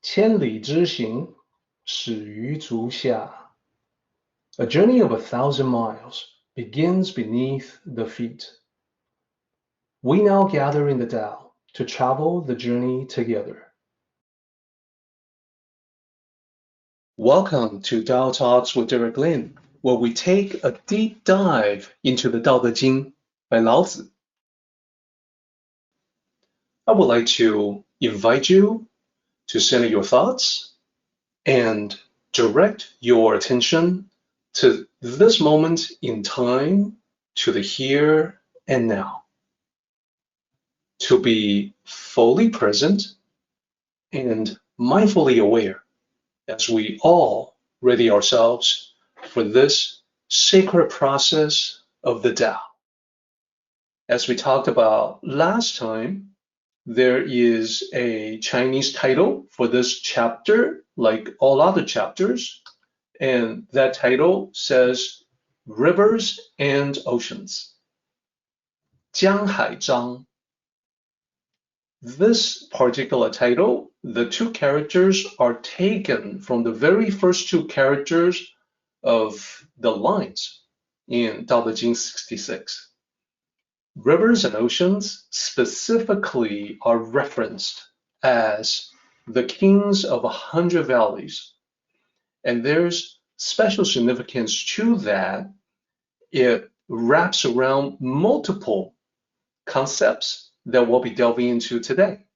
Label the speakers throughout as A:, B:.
A: 千里之行，始于足下。A journey of 1,000 miles begins beneath the feet. We now gather in the Tao to travel the journey together. Welcome to Tao Talks with Derek Lin, where we take a deep dive into the Tao Te Ching by Lao Tzu. I would like to invite you to center your thoughts and direct your attention to this moment in time, to the here and now. To be fully present and mindfully aware as we all ready ourselves for this sacred process of the Tao. As we talked about last time, there is a Chinese title for this chapter, like all other chapters, and that title says Rivers and Oceans. 江海之 This particular title, the two characters are taken from the very first two characters of the lines in Tao Te Ching 66. Rivers and oceans specifically are referenced as the kings of 100 valleys. And there's special significance to that. It wraps around multiple concepts that we'll be delving into today,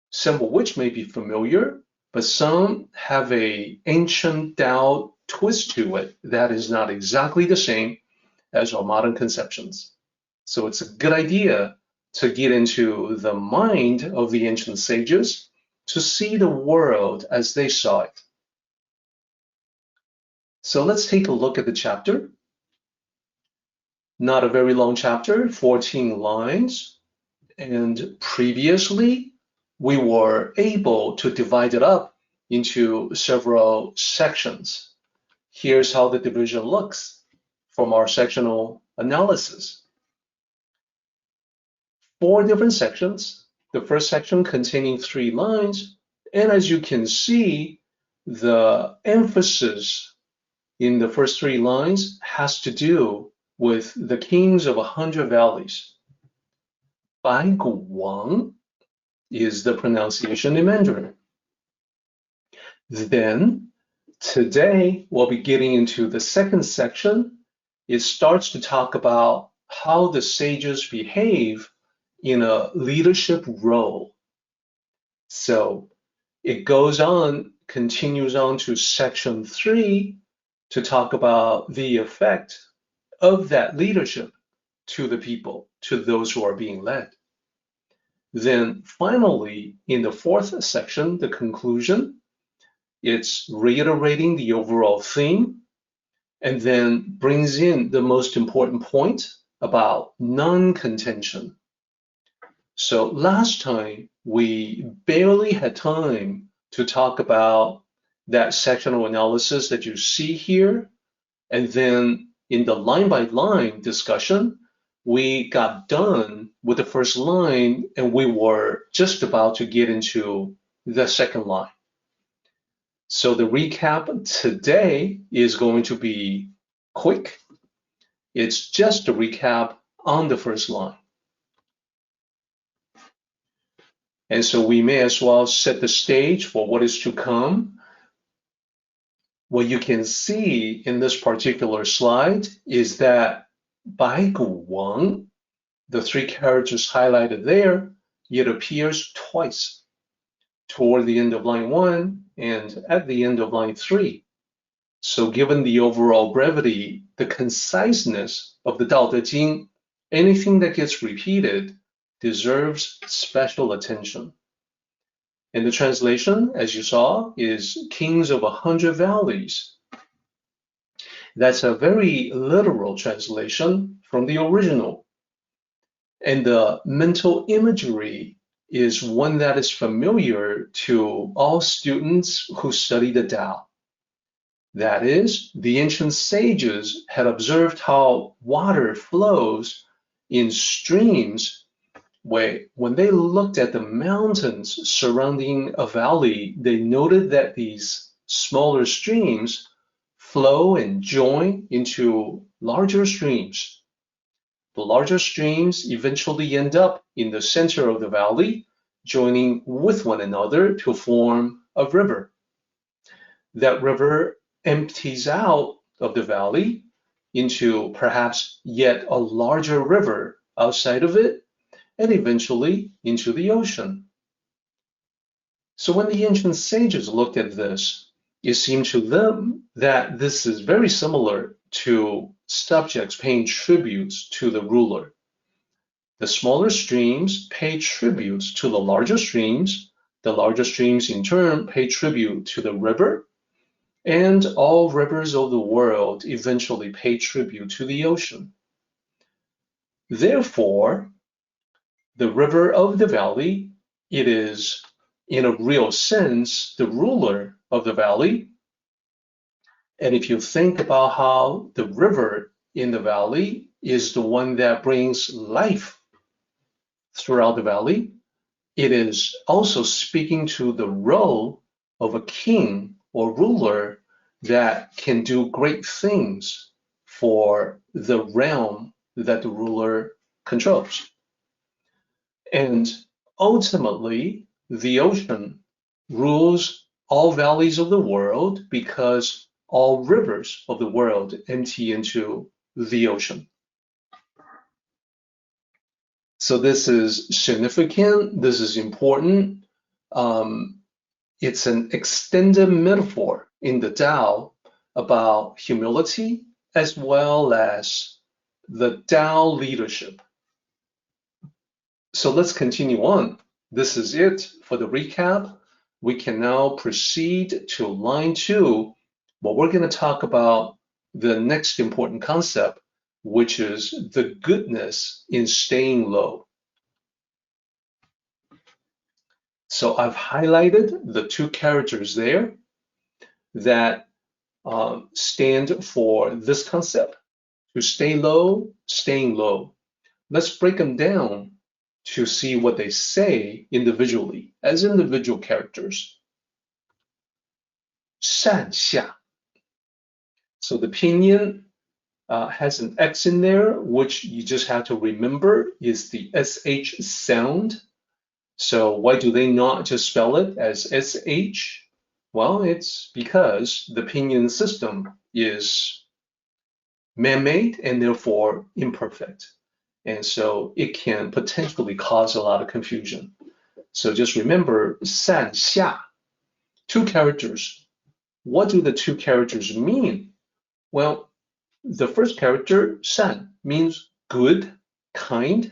A: some of which may be familiar, but some have an ancient Tao twist to it that is not exactly the same as our modern conceptions. So it's a good idea to get into the mind of the ancient sages to see the world as they saw it. So let's take a look at the chapter. Not a very long chapter, 14 lines. And previously, we were able to divide it up into several sections. Here's how the division looks from our sectional analysis. 4 different sections. The first section containing 3 lines. And as you can see, the emphasis in the first 3 lines has to do with the kings of 100 valleys. 百谷王 is the pronunciation in Mandarin. Then, today, we'll be getting into the second section. It starts to talk about how the sages behave in a leadership role. So it goes on, continues on to section 3 to talk about the effect of that leadership to the people, to those who are being led. Then finally, in the 4th section, the conclusion, it's reiterating the overall theme and then brings in the most important point about non-contention. So last time, we barely had time to talk about that sectional analysis that you see here. And then in the line-by-line discussion, we got done with the first line and we were just about to get into the second line. So the recap today is going to be quick. It's just a recap on the first line. And so we may as well set the stage for what is to come. What you can see in this particular slide is that 百谷王, the 3 characters highlighted there, it appears twice, toward the end of line 1 and at the end of line 3. So given the overall brevity, the conciseness of the Tao Te Ching, anything that gets repeated deserves special attention. And the translation, as you saw, is kings of 100 valleys. That's a very literal translation from the original. And the mental imagery is one that is familiar to all students who study the Tao. That is, the ancient sages had observed how water flows in streams when they looked at the mountains surrounding a valley, they noted that these smaller streams flow and join into larger streams. The larger streams eventually end up in the center of the valley, joining with one another to form a river. That river empties out of the valley into perhaps yet a larger river outside of it, and eventually into the ocean. So when the ancient sages looked at this, it seemed to them that this is very similar to subjects paying tributes to the ruler. The smaller streams pay tributes to the larger streams in turn pay tribute to the river, and all rivers of the world eventually pay tribute to the ocean. Therefore, the river of the valley, it is, in a real sense, the ruler of the valley. And if you think about how the river in the valley is the one that brings life throughout the valley, it is also speaking to the role of a king or ruler that can do great things for the realm that the ruler controls. And ultimately, the ocean rules all valleys of the world because all rivers of the world empty into the ocean. So this is significant, this is important. It's an extended metaphor in the Tao about humility as well as the Tao leadership. So let's continue on. This is it for the recap. We can now proceed to line 2, where we're going to talk about the next important concept, which is the goodness in staying low. So I've highlighted the 2 characters there that stand for this concept, to stay low, staying low. Let's break them down to see what they say individually, as individual characters. 善下. So the pinyin has an X in there, which you just have to remember is the SH sound. So why do they not just spell it as SH? Well, it's because the pinyin system is man-made and therefore imperfect. And so it can potentially cause a lot of confusion. So just remember 善下, 2 characters. What do the 2 characters mean? Well, the first character, 善, means good, kind.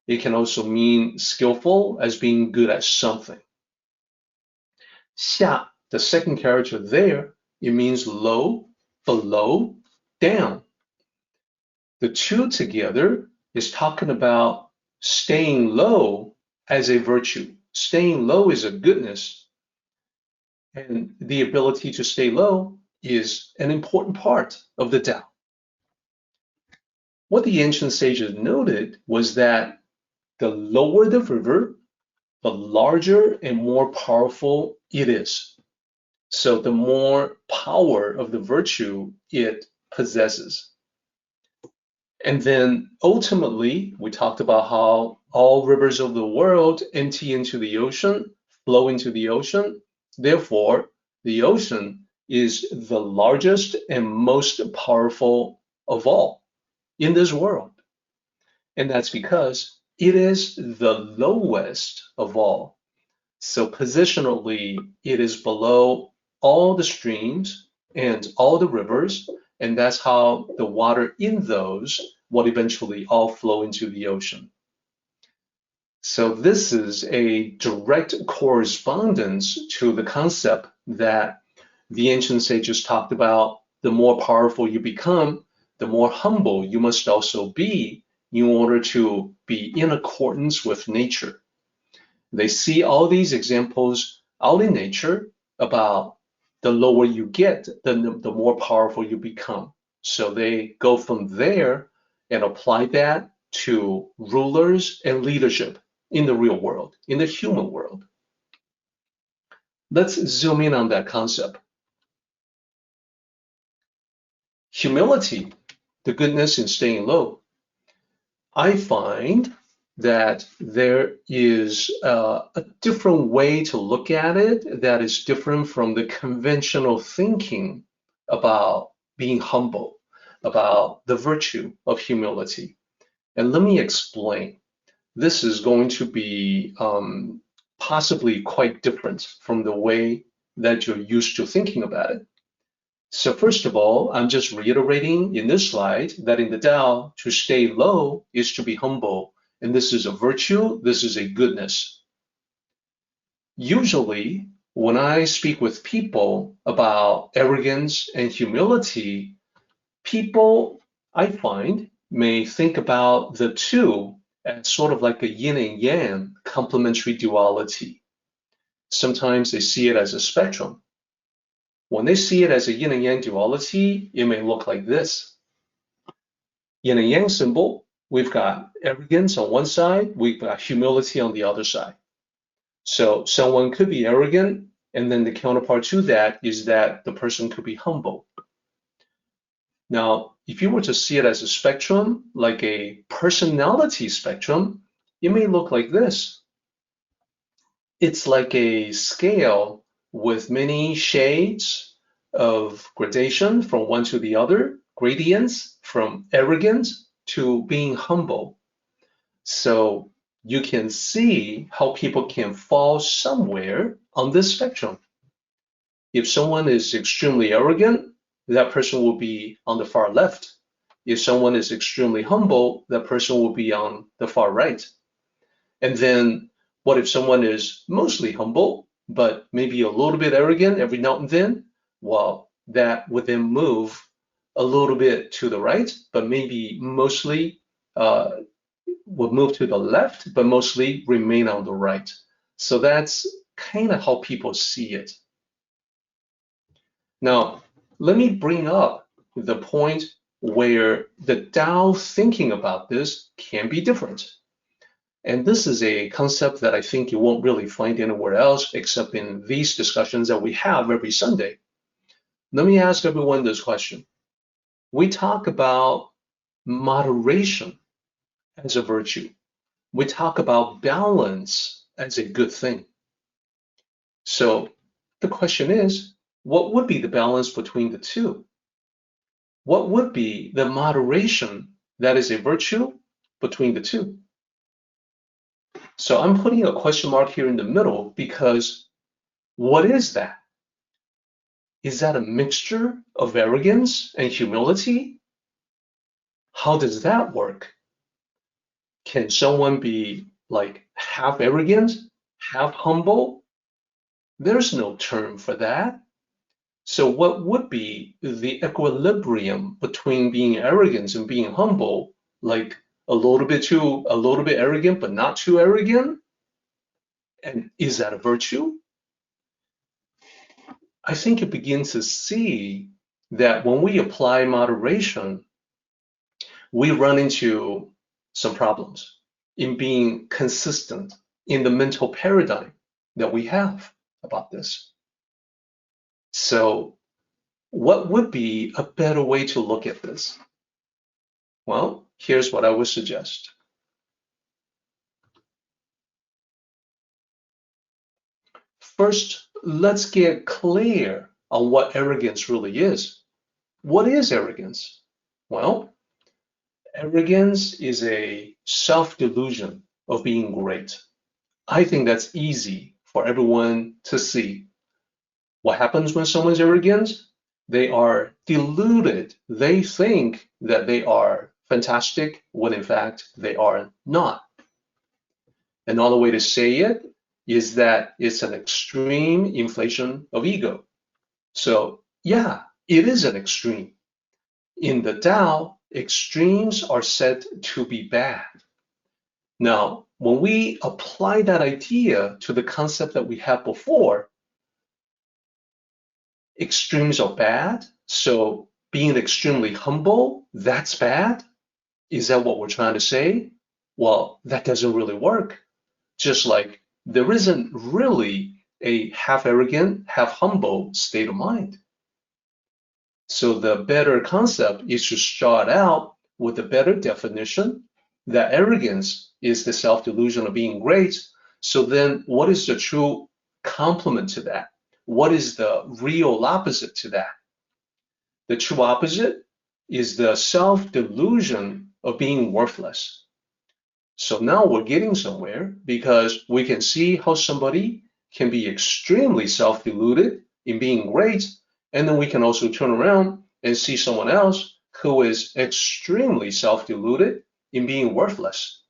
A: It can also mean skillful, as being good at something. 下, the second character there, it means low, below, down. The 2 together is talking about staying low as a virtue. Staying low is a goodness. And the ability to stay low is an important part of the Tao. What the ancient sages noted was that the lower the river, the larger and more powerful it is. So the more power of the virtue it possesses. And then ultimately, we talked about how all rivers of the world empty into the ocean, flow into the ocean. Therefore, the ocean is the largest and most powerful of all in this world. And that's because it is the lowest of all. So positionally, it is below all the streams and all the rivers, and that's how the water in those will eventually all flow into the ocean. So this is a direct correspondence to the concept that the ancient sages talked about. The more powerful you become, the more humble you must also be in order to be in accordance with nature. They see all these examples out in nature about the lower you get, the more powerful you become. So they go from there and apply that to rulers and leadership. in the real world, in the human world. Let's zoom in on that concept. Humility, the goodness in staying low. I find that there is a different way to look at it that is different from the conventional thinking about being humble, about the virtue of humility. And let me explain. This is going to be possibly quite different from the way that you're used to thinking about it. So first of all, I'm just reiterating in this slide that in the Tao, to stay low is to be humble. And this is a virtue, this is a goodness. Usually, when I speak with people about arrogance and humility, people, I find, may think about the two as sort of like a yin and yang complementary duality. Sometimes they see it as a spectrum. When they see it as a yin and yang duality, it may look like this. Yin and yang symbol, we've got arrogance on one side, we've got humility on the other side. So someone could be arrogant, and then the counterpart to that is that the person could be humble. Now, if you were to see it as a spectrum, like a personality spectrum, it may look like this. It's like a scale with many shades of gradation from one to the other, gradients from arrogance to being humble. So you can see how people can fall somewhere on this spectrum. If someone is extremely arrogant, that person will be on the far left. If someone is extremely humble, that person will be on the far right. And then what if someone is mostly humble, but maybe a little bit arrogant every now and then? Well, that would then move a little bit to the right, but maybe mostly would move to the left, but mostly remain on the right. So that's kind of how people see it. Now, let me bring up the point where the Tao thinking about this can be different. And this is a concept that I think you won't really find anywhere else except in these discussions that we have every Sunday. Let me ask everyone this question. We talk about moderation as a virtue. We talk about balance as a good thing. So the question is, what would be the balance between the two? What would be the moderation that is a virtue between the two? So I'm putting a question mark here in the middle because what is that? Is that a mixture of arrogance and humility? How does that work? Can someone be like half arrogant, half humble? There's no term for that. So what would be the equilibrium between being arrogant and being humble? Like a little bit arrogant, but not too arrogant? And is that a virtue? I think you begin to see that when we apply moderation, we run into some problems in being consistent in the mental paradigm that we have about this. So what would be a better way to look at this? Well, here's what I would suggest. First, let's get clear on what arrogance really is. What is arrogance? Well, arrogance is a self-delusion of being great. I think that's easy for everyone to see. What happens when someone's arrogant? They are deluded. They think that they are fantastic when in fact they are not. Another way to say it is that it's an extreme inflation of ego. So yeah, it is an extreme. In the Tao, extremes are said to be bad. Now, when we apply that idea to the concept that we had before, extremes are bad, so being extremely humble, that's bad? Is that what we're trying to say? Well, that doesn't really work. just like there isn't really a half arrogant, half humble state of mind. So the better concept is to start out with a better definition that arrogance is the self-delusion of being great. So then what is the true complement to that? What is the real opposite to that? The true opposite is the self-delusion of being worthless. So now we're getting somewhere because we can see how somebody can be extremely self-deluded in being great, and then we can also turn around and see someone else who is extremely self-deluded in being worthless.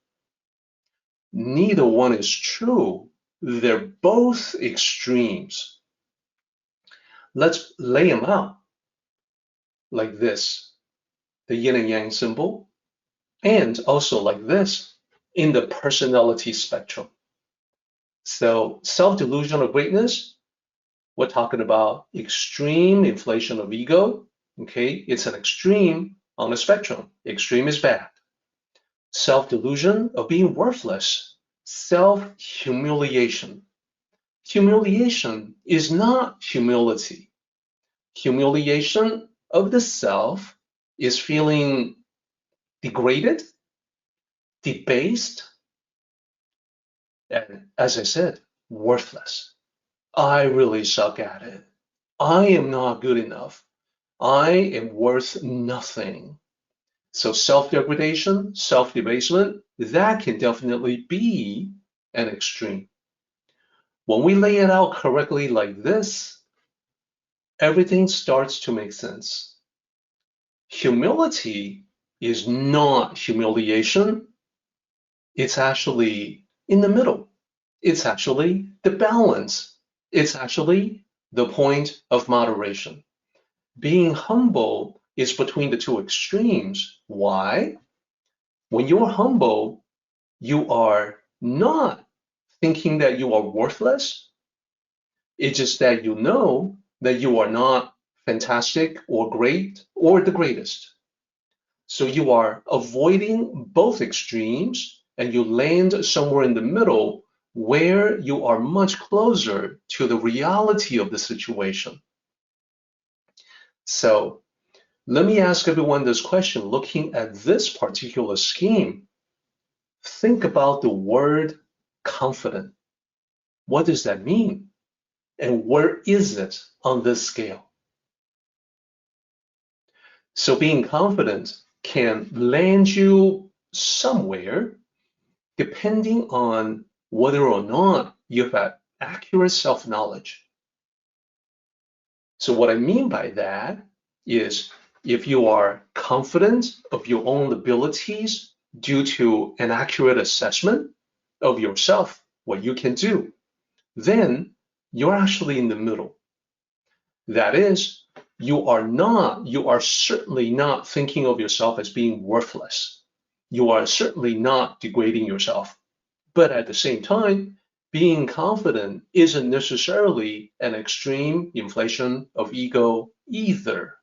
A: Neither one is true. They're both extremes. Let's lay them out like this, the yin and yang symbol, and also like this in the personality spectrum. So self-delusion of greatness, we're talking about extreme inflation of ego. Okay, it's an extreme on the spectrum. Extreme is bad. Self-delusion of being worthless, self-humiliation. Humiliation is not humility. Humiliation of the self is feeling degraded, debased, and as I said, worthless. I really suck at it. I am not good enough. I am worth nothing. So self-degradation, self-debasement, that can definitely be an extreme. When we lay it out correctly like this, everything starts to make sense. Humility is not humiliation. It's actually in the middle. It's actually the balance. It's actually the point of moderation. Being humble is between the two extremes. Why? When you're humble, you are not thinking that you are worthless. It's just that you know that you are not fantastic or great or the greatest. So you are avoiding both extremes and you land somewhere in the middle where you are much closer to the reality of the situation. So let me ask everyone this question, looking at this particular scheme. Think about the word confident. What does that mean? And where is it on this scale? So being confident can land you somewhere depending on whether or not you've got accurate self-knowledge. So what I mean by that is if you are confident of your own abilities due to an accurate assessment of yourself, what you can do, then you're actually in the middle. That is, you are certainly not thinking of yourself as being worthless. You are certainly not degrading yourself. But at the same time, being confident isn't necessarily an extreme inflation of ego either.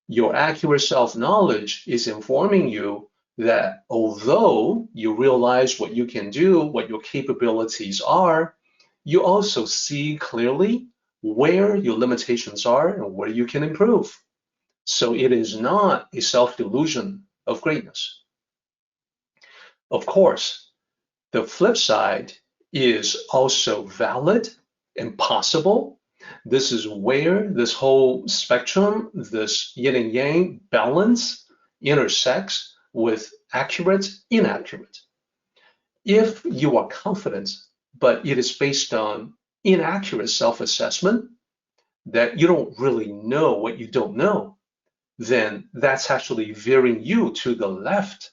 A: Your accurate self-knowledge is informing you that although you realize what you can do, what your capabilities are, you also see clearly where your limitations are and where you can improve. So it is not a self-delusion of greatness. Of course, the flip side is also valid and possible. This is where this whole spectrum, this yin and yang balance intersects with accurate, inaccurate. If you are confident, but it is based on inaccurate self-assessment, that you don't really know what you don't know, then that's actually veering you to the left.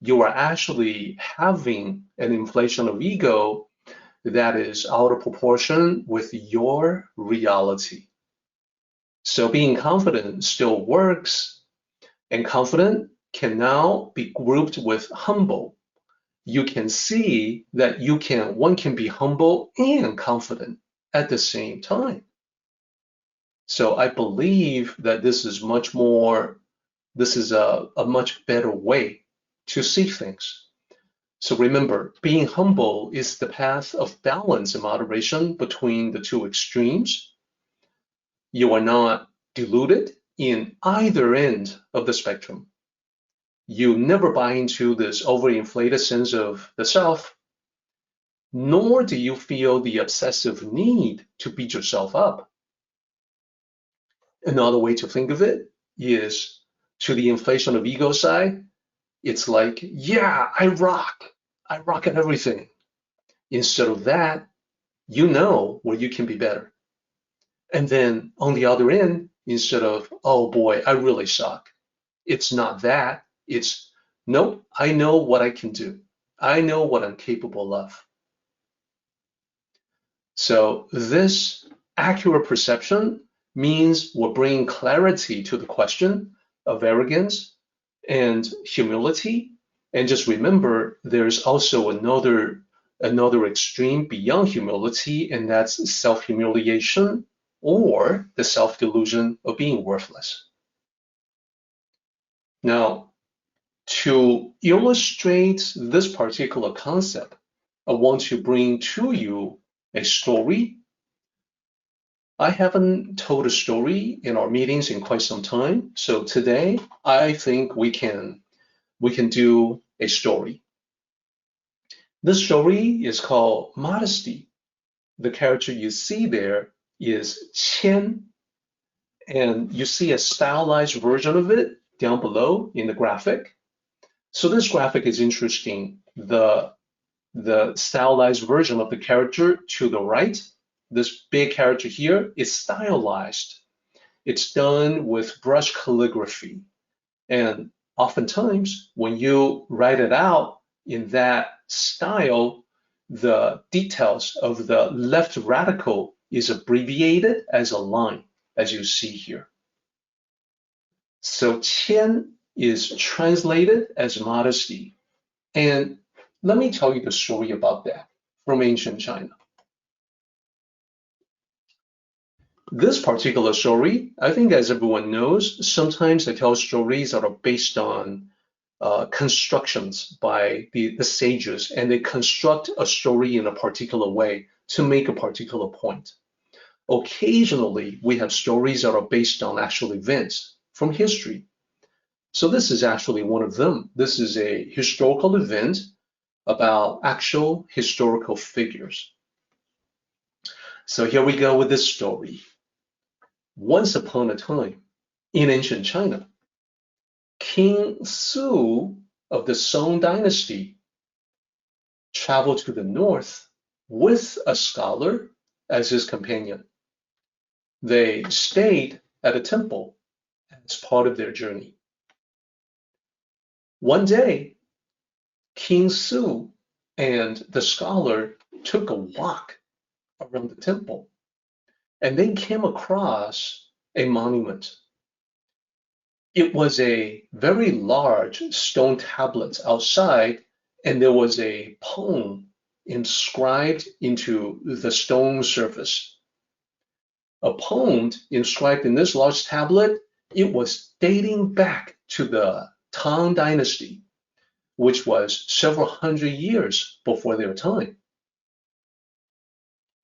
A: You are actually having an inflation of ego that is out of proportion with your reality. So being confident still works, and confident can now be grouped with humble. You can see that one can be humble and confident at the same time. So I believe that this is a much better way to see things. So remember, being humble is the path of balance and moderation between the two extremes. You are not deluded in either end of the spectrum. You never buy into this overinflated sense of the self, nor do you feel the obsessive need to beat yourself up. Another way to think of it is, to the inflation of ego side, it's like, yeah, I rock at everything. Instead of that, you know where you can be better. And then on the other end, instead of, oh boy, I really suck, it's not that, it's, nope, I know what I can do. I know what I'm capable of. So this accurate perception means we're bringing clarity to the question of arrogance and humility. And just remember, there's also another extreme beyond humility, and that's self-humiliation or the self-delusion of being worthless. Now, to illustrate this particular concept, I want to bring to you a story. I haven't told a story in our meetings in quite some time, so today I think we can do a story. This story is called Modesty. The character you see there is Qian, and you see a stylized version of it down below in the graphic. So this graphic is interesting. The stylized version of the character to the right, this big character here, is stylized. It's done with brush calligraphy. And oftentimes, when you write it out in that style, the details of the left radical is abbreviated as a line, as you see here. So Qian is translated as modesty. And let me tell you the story about that from ancient China. This particular story, I think as everyone knows, sometimes I tell stories that are based on constructions by the sages, and they construct a story in a particular way to make a particular point. Occasionally, we have stories that are based on actual events from history. So this is actually one of them. This is a historical event about actual historical figures. So here we go with this story. Once upon a time, in ancient China, King Su of the Song dynasty traveled to the north with a scholar as his companion. They stayed at a temple as part of their journey. One day, King Su and the scholar took a walk around the temple, and they came across a monument. It was a very large stone tablet outside, and there was a poem inscribed into the stone surface. A poem inscribed in this large tablet, it was dating back to the Tang dynasty, which was several hundred years before their time.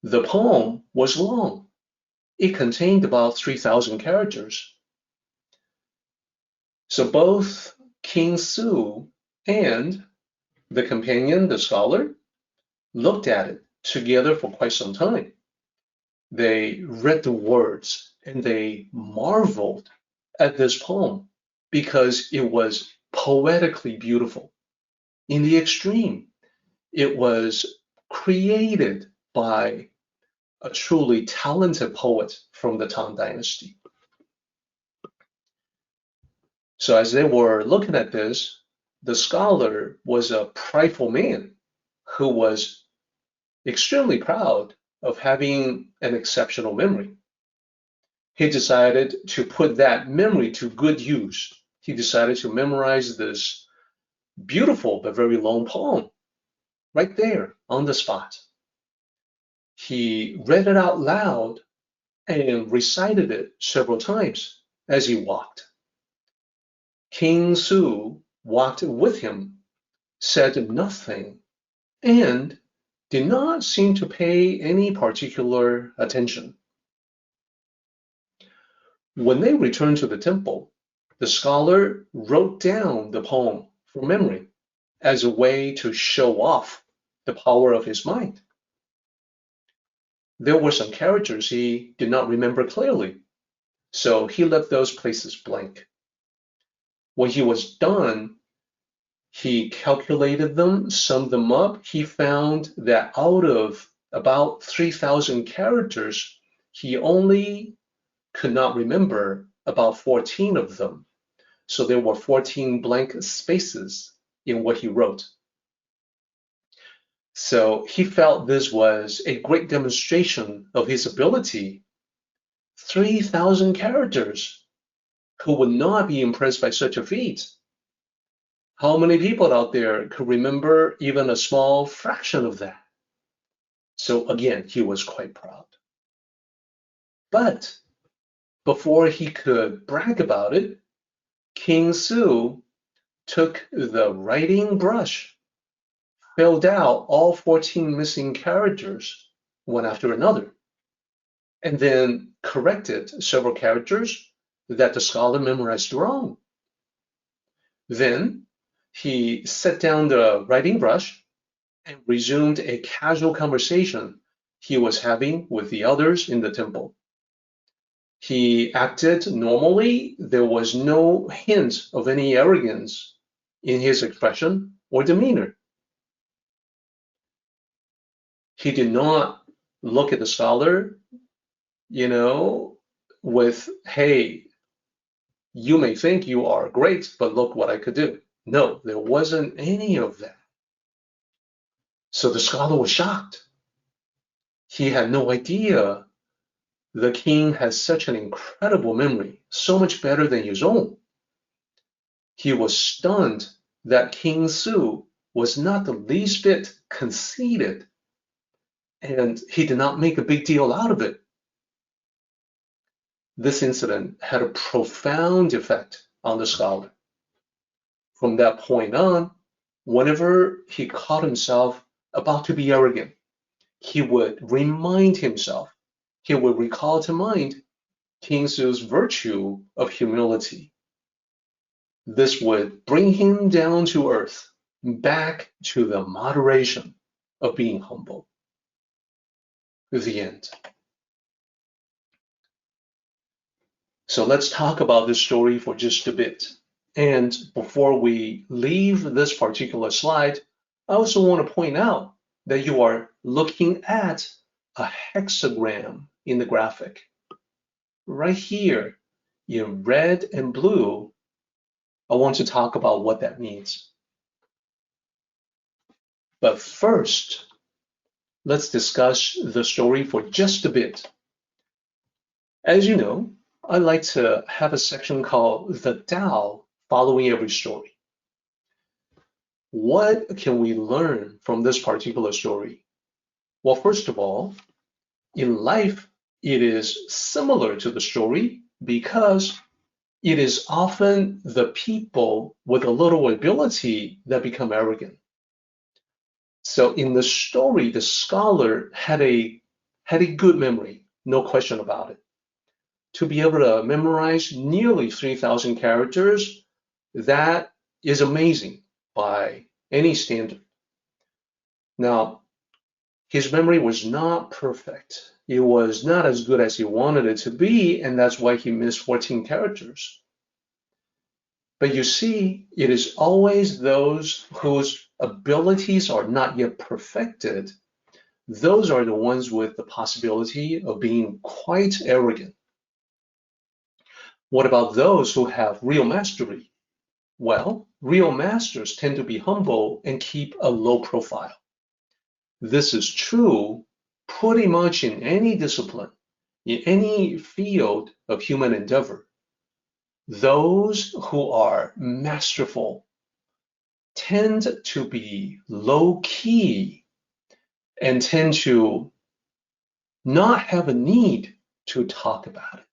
A: The poem was long. It contained about 3,000 characters. So both King Su and the companion, the scholar, looked at it together for quite some time. They read the words and they marveled at this poem because it was poetically beautiful. In the extreme, it was created by a truly talented poet from the Tang dynasty. So as they were looking at this, the scholar was a prideful man who was extremely proud of having an exceptional memory. He decided to put that memory to good use. He decided to memorize this beautiful but very long poem right there on the spot. He read it out loud and recited it several times as he walked. King Su walked with him said nothing, and did not seem to pay any particular attention. When they returned to the temple, the scholar wrote down the poem from memory as a way to show off the power of his mind. There were some characters he did not remember clearly, so he left those places blank. When he was done, he calculated them, summed them up. He found that out of about 3,000 characters, he only could not remember about 14 of them. So there were 14 blank spaces in what he wrote. So he felt this was a great demonstration of his ability. 3,000 characters. Who would not be impressed by such a feat? How many people out there could remember even a small fraction of that? So again, he was quite proud. But before he could brag about it, King Su took the writing brush, filled out all 14 missing characters one after another, and then corrected several characters that the scholar memorized wrong. Then he set down the writing brush and resumed a casual conversation he was having with the others in the temple. He acted normally. There was no hint of any arrogance in his expression or demeanor. He did not look at the scholar, with, hey, you may think you are great, but look what I could do. No, there wasn't any of that. So the scholar was shocked. He had no idea the king has such an incredible memory, so much better than his own. He was stunned that King Su was not the least bit conceited, and he did not make a big deal out of it. This incident had a profound effect on the scholar. From that point on, whenever he caught himself about to be arrogant, he would remind himself, he would recall to mind King Su's virtue of humility. This would bring him down to earth, back to the moderation of being humble. The end. So let's talk about this story for just a bit. And before we leave this particular slide, I also want to point out that you are looking at a hexagram in the graphic. Right here in red and blue, I want to talk about what that means. But first, let's discuss the story for just a bit. As you know, I like to have a section called the Tao following every story. What can we learn from this particular story? Well, first of all, in life, it is similar to the story because it is often the people with a little ability that become arrogant. So in the story, the scholar had a good memory, no question about it. To be able to memorize nearly 3,000 characters, that is amazing by any standard. Now, his memory was not perfect. It was not as good as he wanted it to be, and that's why he missed 14 characters. But you see, it is always those whose abilities are not yet perfected. Those are the ones with the possibility of being quite arrogant. What about those who have real mastery? Well, real masters tend to be humble and keep a low profile. This is true pretty much in any discipline, in any field of human endeavor. Those who are masterful tend to be low-key and tend to not have a need to talk about it.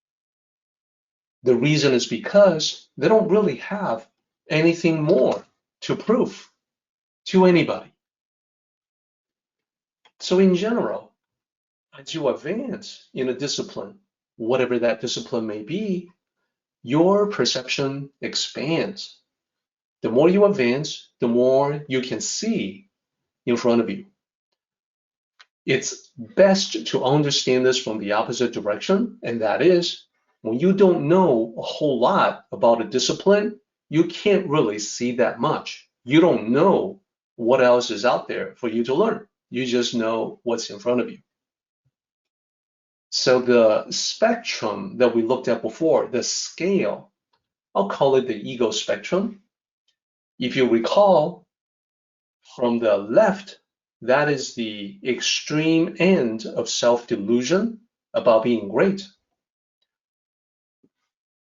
A: The reason is because they don't really have anything more to prove. to anybody. So in general, as you advance in a discipline, whatever that discipline may be, your perception expands. The more you advance, the more you can see in front of you. It's best to understand this from the opposite direction, and that is, when you don't know a whole lot about a discipline, you can't really see that much. You don't know what else is out there for you to learn. You just know what's in front of you. So the spectrum that we looked at before, the scale, I'll call it the ego spectrum. If you recall, from the left, that is the extreme end of self-delusion about being great.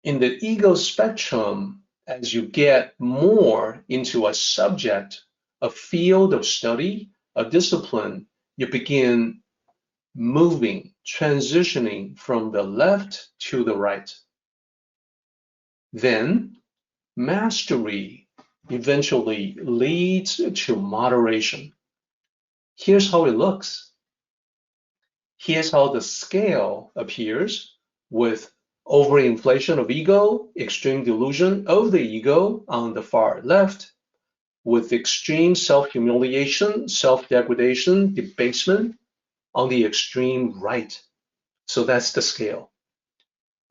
A: In the ego spectrum, as you get more into a subject, a field of study, a discipline, you begin moving, transitioning from the left to the right. Then mastery eventually leads to moderation. Here's how it looks. Here's how the scale appears with overinflation of ego, extreme delusion of the ego on the far left, with extreme self-humiliation, self-degradation, debasement on the extreme right. So that's the scale.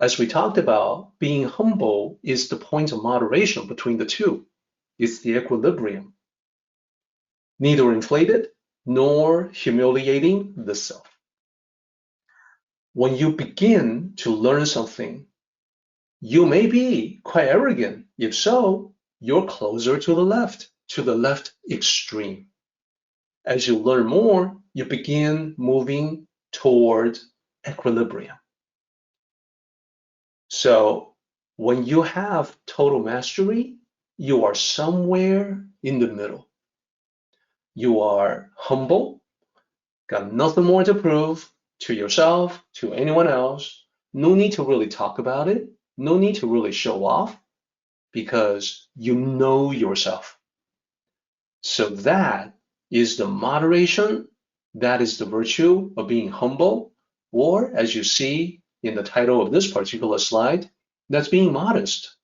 A: As we talked about, being humble is the point of moderation between the two. It's the equilibrium. Neither inflated nor humiliating the self. When you begin to learn something, you may be quite arrogant. If so, you're closer to the left extreme. As you learn more, you begin moving toward equilibrium. So when you have total mastery, you are somewhere in the middle. You are humble, got nothing more to prove to yourself, to anyone else. No need to really talk about it. No need to really show off because you know yourself. So that is the moderation. That is the virtue of being humble, or as you see in the title of this particular slide, that's being modest.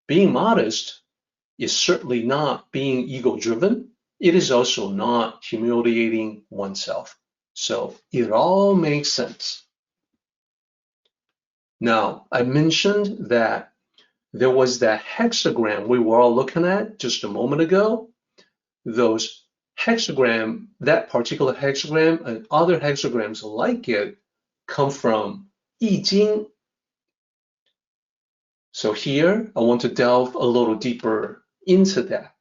A: Being modest is certainly not being ego-driven. It is also not humiliating oneself. So it all makes sense. Now, I mentioned that there was that hexagram we were all looking at just a moment ago. Those hexagram, that particular hexagram and other hexagrams like it come from I Ching. So here, I want to delve a little deeper into that.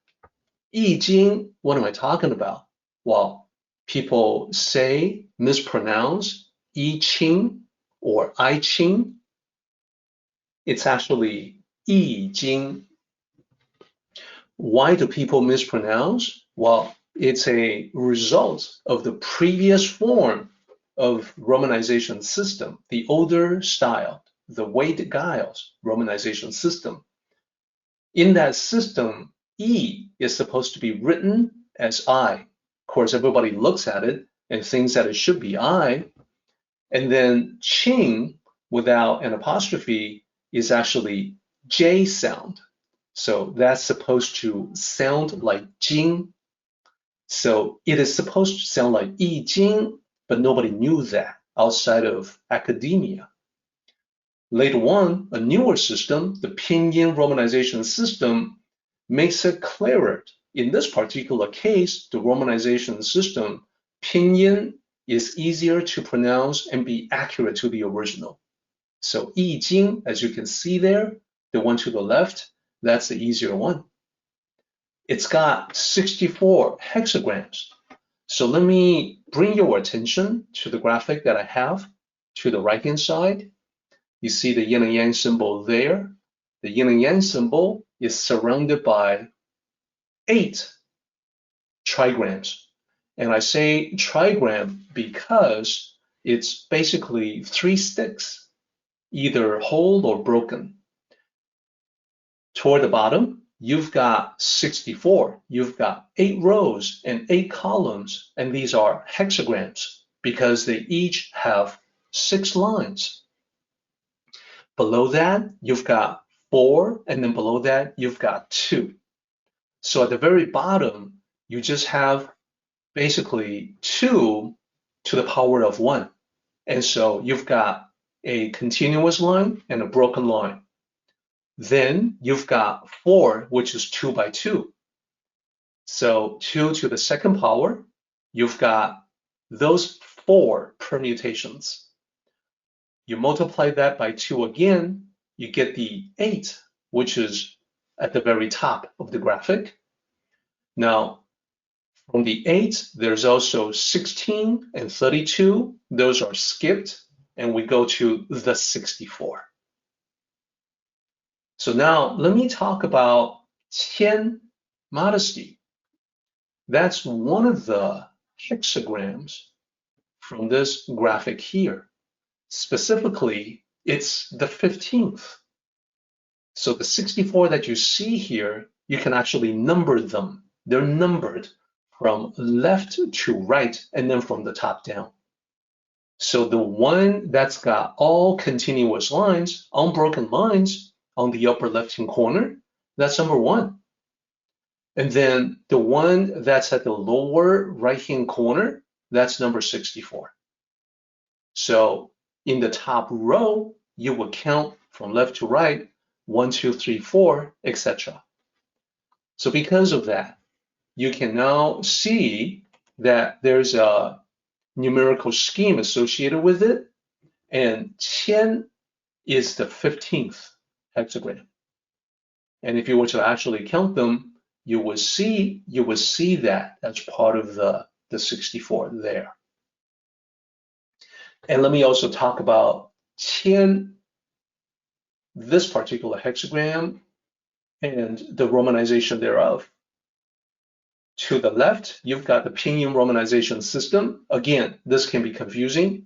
A: I Ching, what am I talking about? Well, people say, mispronounce I Ching or I Ching. It's actually I Ching. Why do people mispronounce? Well, it's a result of the previous form of romanization system, the older style, the Wade Giles romanization system. In that system, E is supposed to be written as I. Of course, everybody looks at it and thinks that it should be I. And then Ching, without an apostrophe, is actually J sound. So that's supposed to sound like Jing. So it is supposed to sound like I Ching, but nobody knew that outside of academia. Later on, a newer system, the pinyin romanization system, makes it clearer. In this particular case, the romanization system, pinyin is easier to pronounce and be accurate to the original. So I Ching, as you can see there, the one to the left, that's the easier one. It's got 64 hexagrams. So let me bring your attention to the graphic that I have to the right-hand side. You see the yin and yang symbol there. The yin and yang symbol is surrounded by 8 trigrams. And I say trigram because it's basically 3 sticks, either whole or broken. Toward the bottom, you've got 64. You've got 8 rows and 8 columns, and these are hexagrams because they each have 6 lines. Below that, you've got 4, and then below that, you've got 2. So at the very bottom, you just have basically 2 to the power of 1. And so you've got a continuous line and a broken line. Then you've got 4, which is 2 by 2. So 2 to the second power, you've got those 4 permutations. You multiply that by 2 again, you get the 8, which is at the very top of the graphic. Now, from the 8, there's also 16 and 32. Those are skipped, and we go to the 64. So now let me talk about Qian, modesty. That's one of the hexagrams from this graphic here. Specifically, it's the 15th. So the 64 that you see here, you can actually number them. They're numbered from left to right and then from the top down. So the one that's got all continuous lines, unbroken lines on the upper left-hand corner, that's number 1. And then the one that's at the lower right-hand corner, that's number 64. So in the top row, you will count from left to right, 1, 2, 3, 4, etc. So because of that, you can now see that there's a numerical scheme associated with it, and Qian is the 15th hexagram. And if you were to actually count them, you would see that as part of the 64 there. And let me also talk about Qian, this particular hexagram, and the romanization thereof. To the left, you've got the pinyin romanization system. Again, this can be confusing,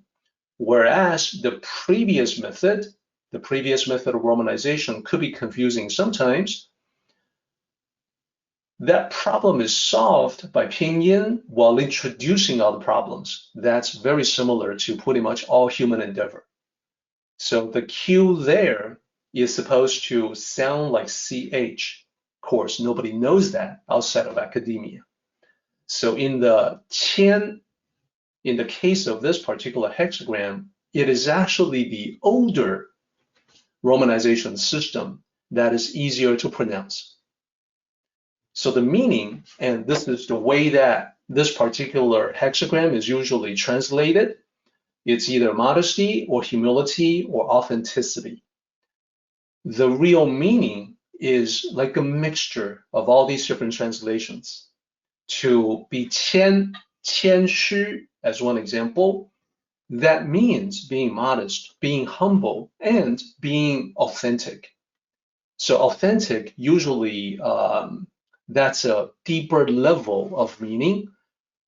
A: whereas the previous method of romanization could be confusing sometimes. That problem is solved by pinyin while introducing other problems. That's very similar to pretty much all human endeavor. So the Q there is supposed to sound like CH. Of course, nobody knows that outside of academia. So in the Qian, in the case of this particular hexagram, it is actually the older romanization system that is easier to pronounce. So the meaning, and this is the way that this particular hexagram is usually translated, it's either modesty or humility or authenticity. The real meaning is like a mixture of all these different translations. To be qian shu, as one example, that means being modest, being humble, and being authentic. So authentic, usually that's a deeper level of meaning.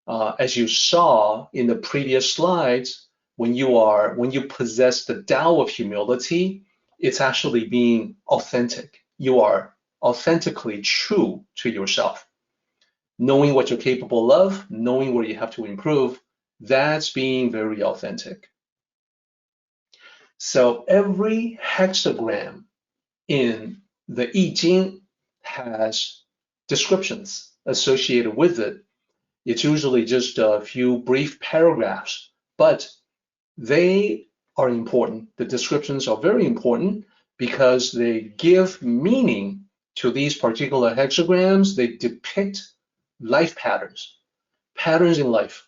A: As you saw in the previous slides, when you possess the Tao of humility, it's actually being authentic. You are authentically true to yourself. Knowing what you're capable of, knowing where you have to improve, that's being very authentic. So every hexagram in the I Ching has descriptions associated with it. It's usually just a few brief paragraphs, but they are important. The descriptions are very important because they give meaning to these particular hexagrams. They depict life patterns in life.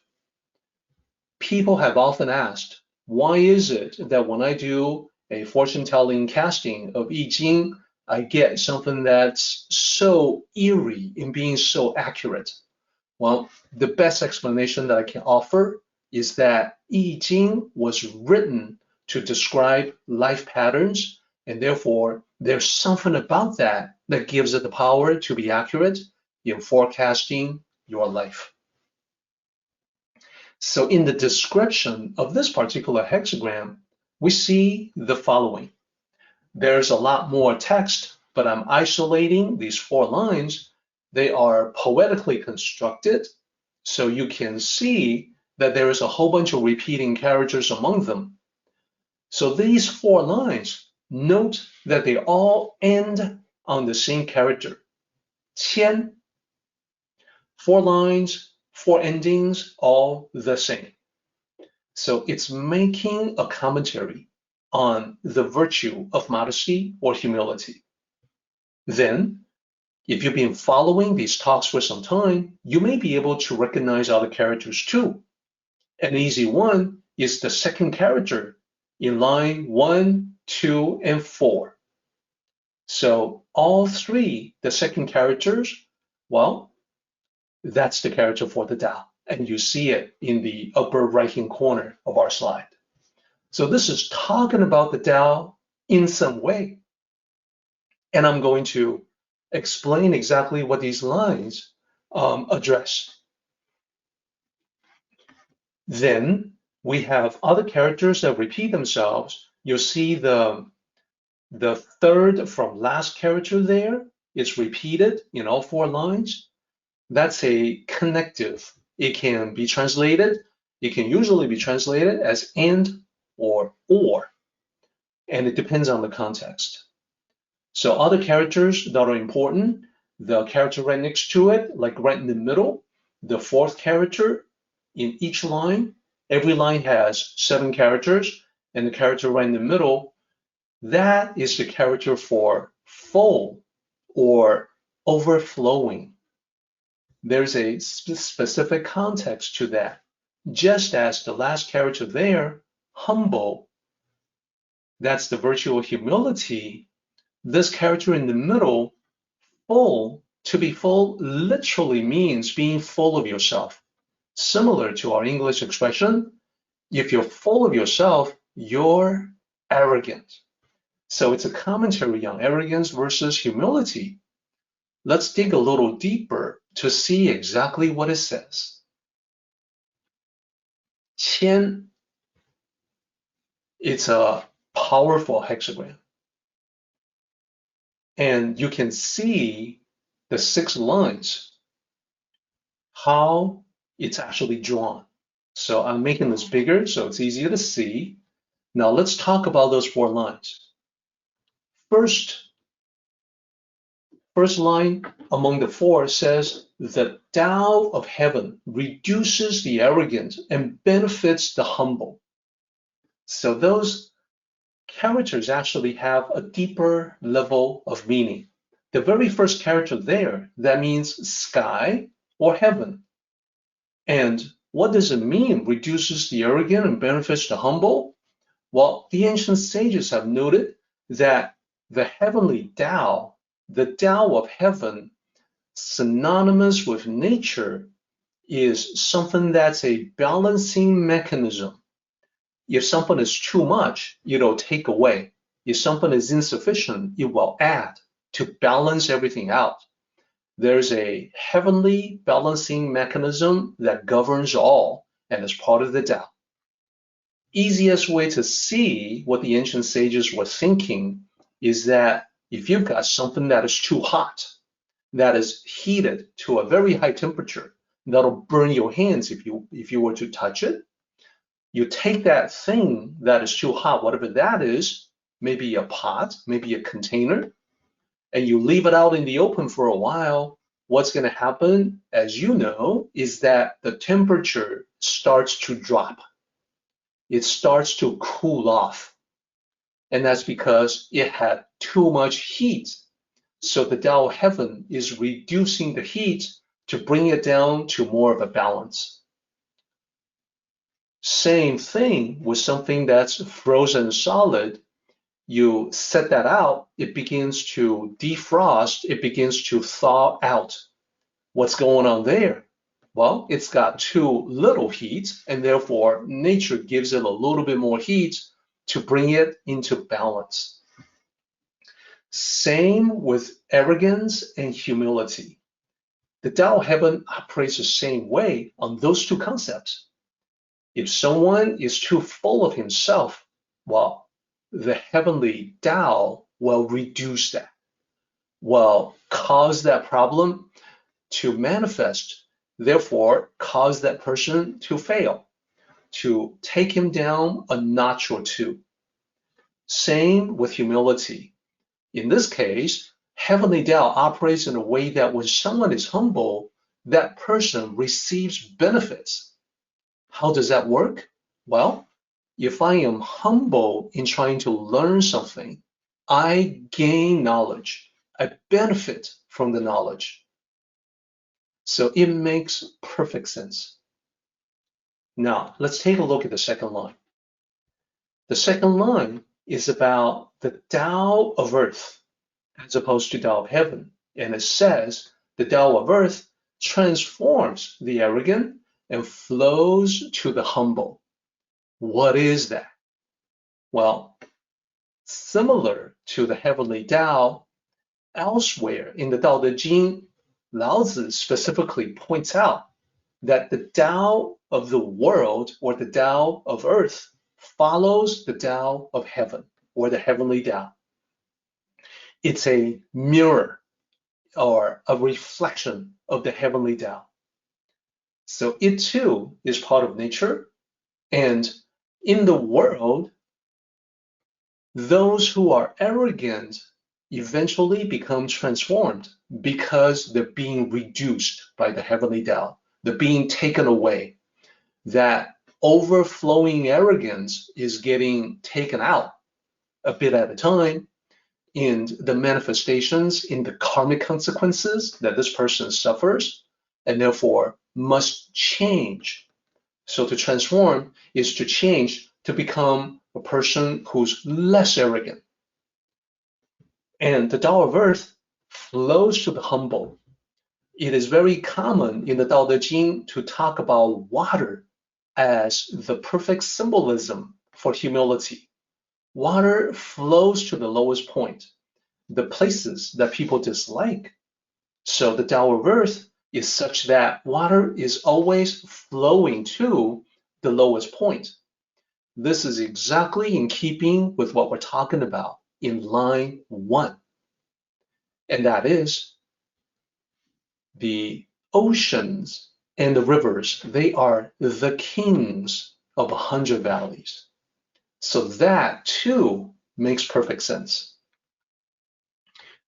A: People have often asked, why is it that when I do a fortune-telling casting of I Ching, I get something that's so eerie in being so accurate? Well, the best explanation that I can offer is that I Ching was written to describe life patterns, and therefore there's something about that that gives it the power to be accurate in forecasting your life. So in the description of this particular hexagram, we see the following. There's a lot more text, but I'm isolating these 4 lines. They are poetically constructed, so you can see that there is a whole bunch of repeating characters among them. So these 4 lines, note that they all end on the same character. 千. 4 lines, 4 endings, all the same. So it's making a commentary on the virtue of modesty or humility. Then, if you've been following these talks for some time, you may be able to recognize other characters too. An easy one is the second character in line 1, 2, and 4. So all 3, the second characters, well, that's the character for the Tao, and you see it in the upper right-hand corner of our slide. So this is talking about the Tao in some way. And I'm going to explain exactly what these lines address. Then we have other characters that repeat themselves. You'll see the third from last character there is repeated in all 4 lines. That's a connective. It can be translated, it can usually be translated as and or, and it depends on the context. So other characters that are important, the character right next to it, like right in the middle, the 4th character in each line. Every line has 7 characters, and the character right in the middle, that is the character for full or overflowing. There's a specific context to that. Just as the last character there, humble, that's the virtue of humility. This character in the middle, full, to be full literally means being full of yourself. Similar to our English expression, if you're full of yourself, you're arrogant. So it's a commentary on arrogance versus humility. Let's dig a little deeper to see exactly what it says. 千, it's a powerful hexagram. And you can see the 6 lines, how it's actually drawn. So I'm making this bigger so it's easier to see. Now let's talk about those 4 lines. First line among the 4 says, the Tao of heaven reduces the arrogant and benefits the humble. So those characters actually have a deeper level of meaning. The very first character there, that means sky or heaven. And what does it mean, reduces the arrogant and benefits the humble? Well, the ancient sages have noted that the heavenly Tao, the Tao of heaven, synonymous with nature, is something that's a balancing mechanism. If something is too much, it'll take away. If something is insufficient, it will add to balance everything out. There's a heavenly balancing mechanism that governs all and is part of the Tao. Easiest way to see what the ancient sages were thinking is that if you've got something that is too hot, that is heated to a very high temperature, that'll burn your hands if you were to touch it. You take that thing that is too hot, whatever that is, maybe a pot, maybe a container, and you leave it out in the open for a while. What's going to happen, as you know, is that the temperature starts to drop. It starts to cool off. And that's because it had too much heat. So the Tao of heaven is reducing the heat to bring it down to more of a balance. Same thing with something that's frozen solid. You set that out, it begins to defrost, it begins to thaw out. What's going on there? Well, it's got too little heat, and therefore nature gives it a little bit more heat to bring it into balance. Same with arrogance and humility. The Tao of heaven operates the same way on those 2 concepts. If someone is too full of himself, well, the heavenly Tao will reduce that. will cause that problem to manifest, therefore cause that person to fail, to take him down a notch or two. Same with humility. In this case, heavenly Tao operates in a way that when someone is humble, that person receives benefits. How does that work? Well, if I am humble in trying to learn something, I gain knowledge. I benefit from the knowledge. So it makes perfect sense. Now, let's take a look at the second line. The second line is about the Tao of earth as opposed to Tao of heaven. And it says the Tao of earth transforms the arrogant and flows to the humble. What is that? Well, similar to the heavenly Tao, elsewhere in the Tao Te Ching, Laozi specifically points out that the Tao of the world or the Tao of earth follows the Tao of heaven or the heavenly Tao. It's a mirror or a reflection of the heavenly Tao. So it too is part of nature, and in the world, those who are arrogant eventually become transformed because they're being reduced by the heavenly Tao. They're being taken away. That overflowing arrogance is getting taken out a bit at a time, and the manifestations in the karmic consequences that this person suffers and therefore must change. So to transform is to change to become a person who's less arrogant. And the Tao of earth flows to the humble. It is very common in the Tao Te Ching to talk about water as the perfect symbolism for humility. Water flows to the lowest point, the places that people dislike. So the Tao of earth is such that water is always flowing to the lowest point. This is exactly in keeping with what we're talking about in line 1. And that is the oceans and the rivers, they are the kings of 100 valleys. So that too makes perfect sense.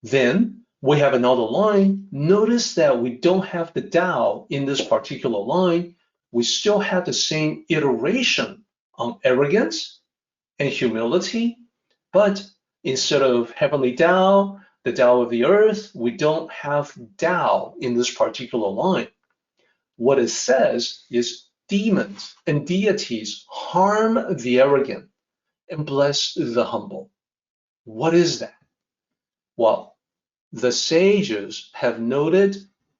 A: Then we have another line. Notice that we don't have the Tao in this particular line. We still have the same iteration on arrogance and humility, but instead of heavenly Tao, the Tao of the earth, we don't have Tao in this particular line. What it says is demons and deities harm the arrogant and bless the humble. What is that? Well, the sages have noted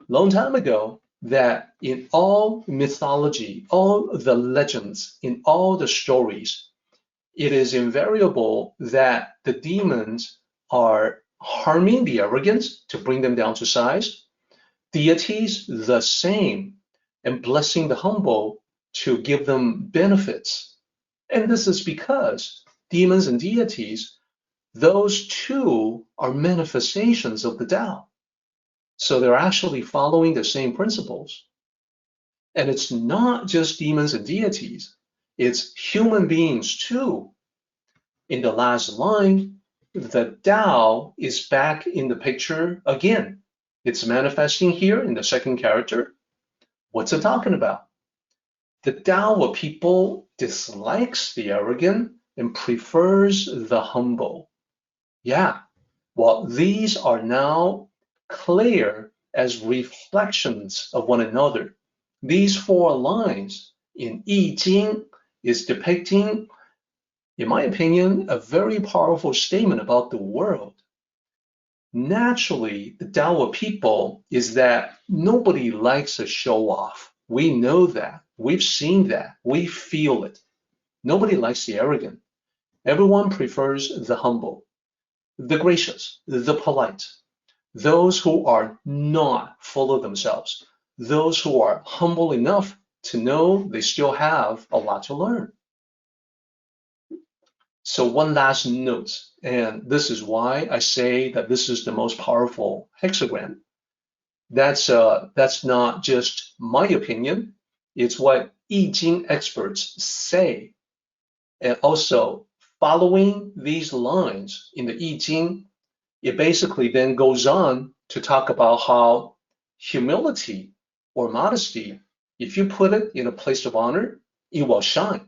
A: long time ago that in all mythology, all the legends, in all the stories, it is invariable that the demons are harming the arrogant to bring them down to size, deities the same, and blessing the humble to give them benefits. And this is because demons and deities, those two are manifestations of the Tao. So they're actually following the same principles. And it's not just demons and deities, it's human beings too. In the last line, the Tao is back in the picture again. It's manifesting here in the second character. What's it talking about? The Tao of people dislikes the arrogant and prefers the humble. Yeah, well, these are now clear as reflections of one another. These 4 lines in I Ching is depicting, in my opinion, a very powerful statement about the world. Naturally, the Tao of people is that nobody likes a show off. We know that. We've seen that. We feel it. Nobody likes the arrogant. Everyone prefers the humble, the gracious, the polite, those who are not full of themselves, those who are humble enough to know they still have a lot to learn. So one last note, and this is why I say that this is the most powerful hexagram. That's not just my opinion. It's what I Ching experts say. And also, following these lines in the I Ching, it basically then goes on to talk about how humility or modesty, if you put it in a place of honor, it will shine.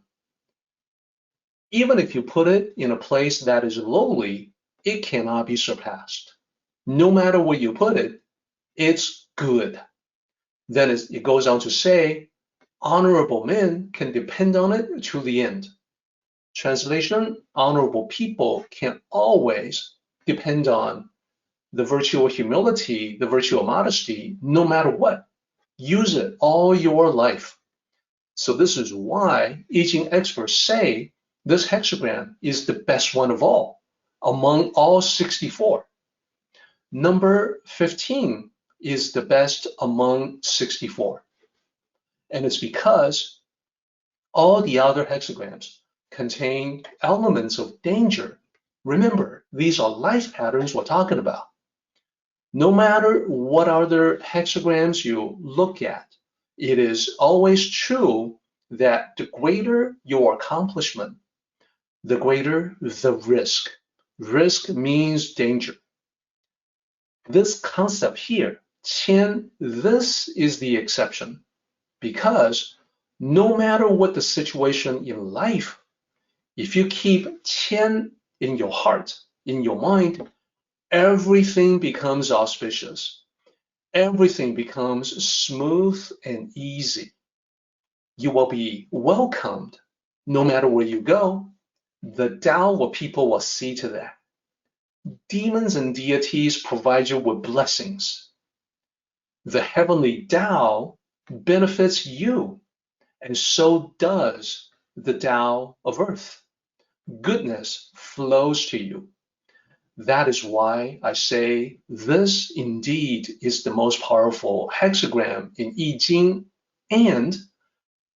A: Even if you put it in a place that is lowly, it cannot be surpassed. No matter where you put it, it's good. Then it goes on to say, honorable men can depend on it to the end. Translation, honorable people can always depend on the virtue of humility, the virtue of modesty, no matter what. Use it all your life. So this is why I Ching experts say this hexagram is the best one of all, among all 64. Number 15 is the best among 64. And it's because all the other hexagrams contain elements of danger. Remember, these are life patterns we're talking about. No matter what other hexagrams you look at, it is always true that the greater your accomplishment, the greater the risk. Risk means danger. This concept here, Qian, this is the exception, because no matter what the situation in life, if you keep Qian in your heart, in your mind, everything becomes auspicious. Everything becomes smooth and easy. You will be welcomed no matter where you go. The Tao of people will see to that. Demons and deities provide you with blessings. The heavenly Tao benefits you, and so does the Tao of earth. Goodness flows to you. That is why I say this indeed is the most powerful hexagram in I Ching, and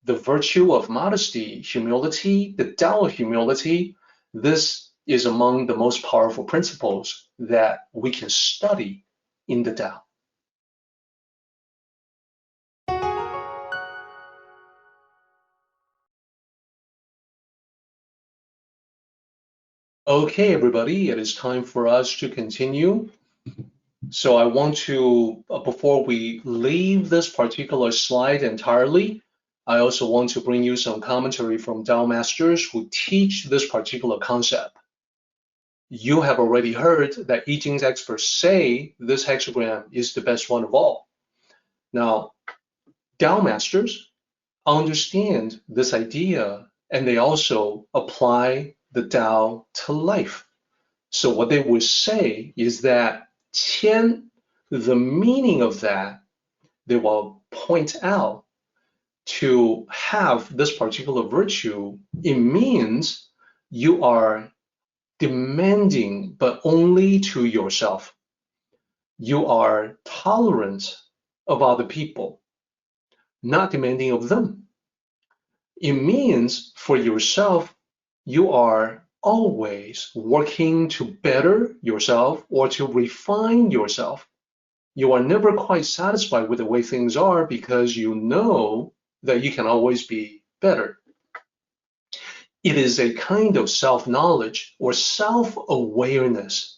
A: the virtue of modesty, humility, the Tao of humility, this is among the most powerful principles that we can study in the Tao. Okay, everybody, it is time for us to continue. So I want to, before we leave this particular slide entirely, I also want to bring you some commentary from Tao masters who teach this particular concept. You have already heard that I Ching's experts say this hexagram is the best one of all. Now, Tao masters understand this idea, and they also apply the Tao to life. So what they would say is that Qian, the meaning of that, they will point out to have this particular virtue, it means you are demanding, but only to yourself. You are tolerant of other people, not demanding of them. It means for yourself, you are always working to better yourself or to refine yourself. You are never quite satisfied with the way things are because you know that you can always be better. It is a kind of self-knowledge or self-awareness.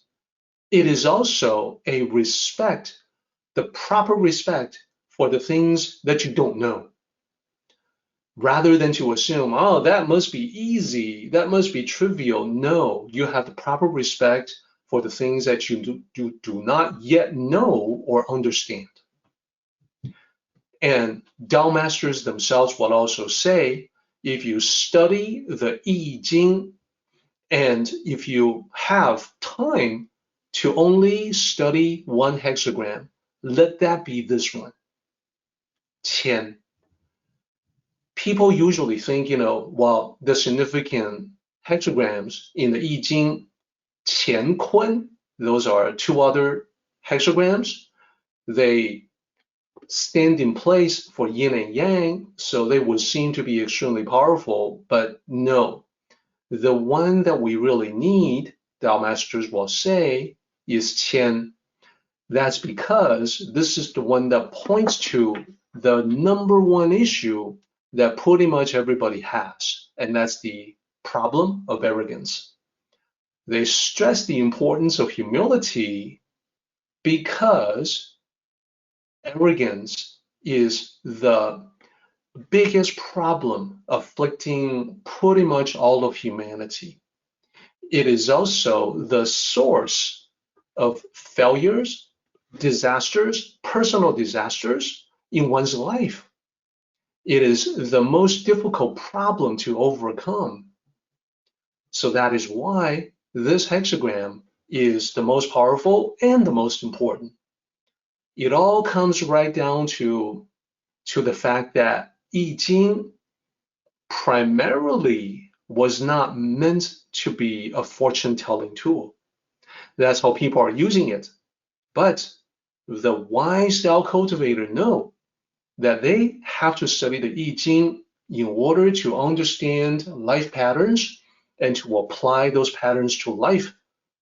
A: It is also a respect, the proper respect for the things that you don't know. Rather than to assume, oh, that must be easy, that must be trivial. No, you have the proper respect for the things that you do not yet know or understand. And Tao masters themselves will also say, if you study the I Ching, and if you have time to only study one hexagram, let that be this one, Qian. People usually think, well, the significant hexagrams in the I Ching, Qian Kun, those are two other hexagrams. They stand in place for yin and yang, so they would seem to be extremely powerful, but no. the one that we really need, Tao masters will say, is Qian. That's because this is the one that points to the number one issue that pretty much everybody has, and that's the problem of arrogance. They stress the importance of humility because arrogance is the biggest problem afflicting pretty much all of humanity. It is also the source of failures, disasters, personal disasters in one's life. It is the most difficult problem to overcome. So that is why this hexagram is the most powerful and the most important. It all comes right down to the fact that I Ching primarily was not meant to be a fortune-telling tool. That's how people are using it. But the wise Tao cultivator know that they have to study the I Ching in order to understand life patterns and to apply those patterns to life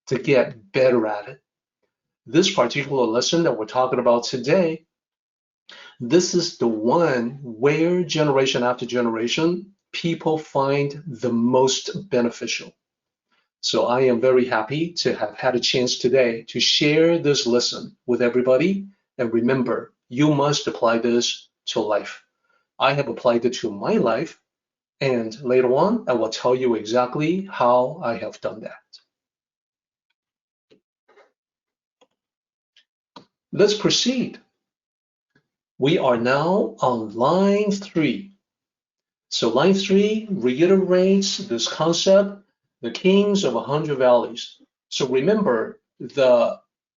A: to get better at it. This particular lesson that we're talking about today, this is the one where generation after generation, people find the most beneficial. So I am very happy to have had a chance today to share this lesson with everybody. And remember, you must apply this to life. I have applied it to my life, and later on, I will tell you exactly how I have done that. Let's proceed. We are now on line 3. So line 3 reiterates this concept, the kings of 100 valleys. So remember,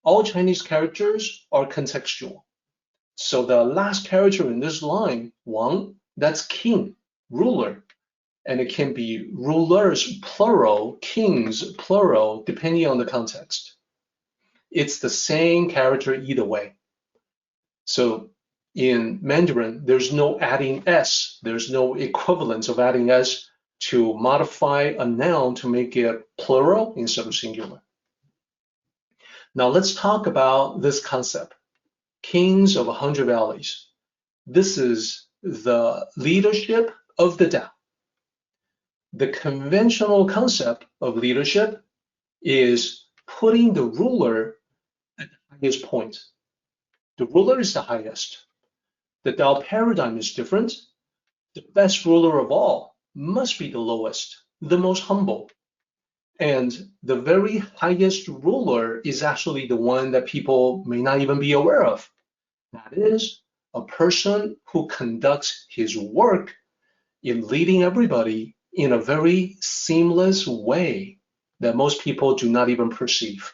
A: all Chinese characters are contextual. So the last character in this line, Wang, that's king, ruler. And it can be rulers, plural, kings, plural, depending on the context. It's the same character either way. So in Mandarin, there's no adding S. There's no equivalence of adding S to modify a noun to make it plural instead of singular. Now let's talk about this concept, kings of 100 valleys. This is the leadership of the Tao. The conventional concept of leadership is putting the ruler at the highest point. The ruler is the highest. The Tao paradigm is different. The best ruler of all must be the lowest, the most humble. And the very highest ruler is actually the one that people may not even be aware of. That is a person who conducts his work in leading everybody in a very seamless way that most people do not even perceive.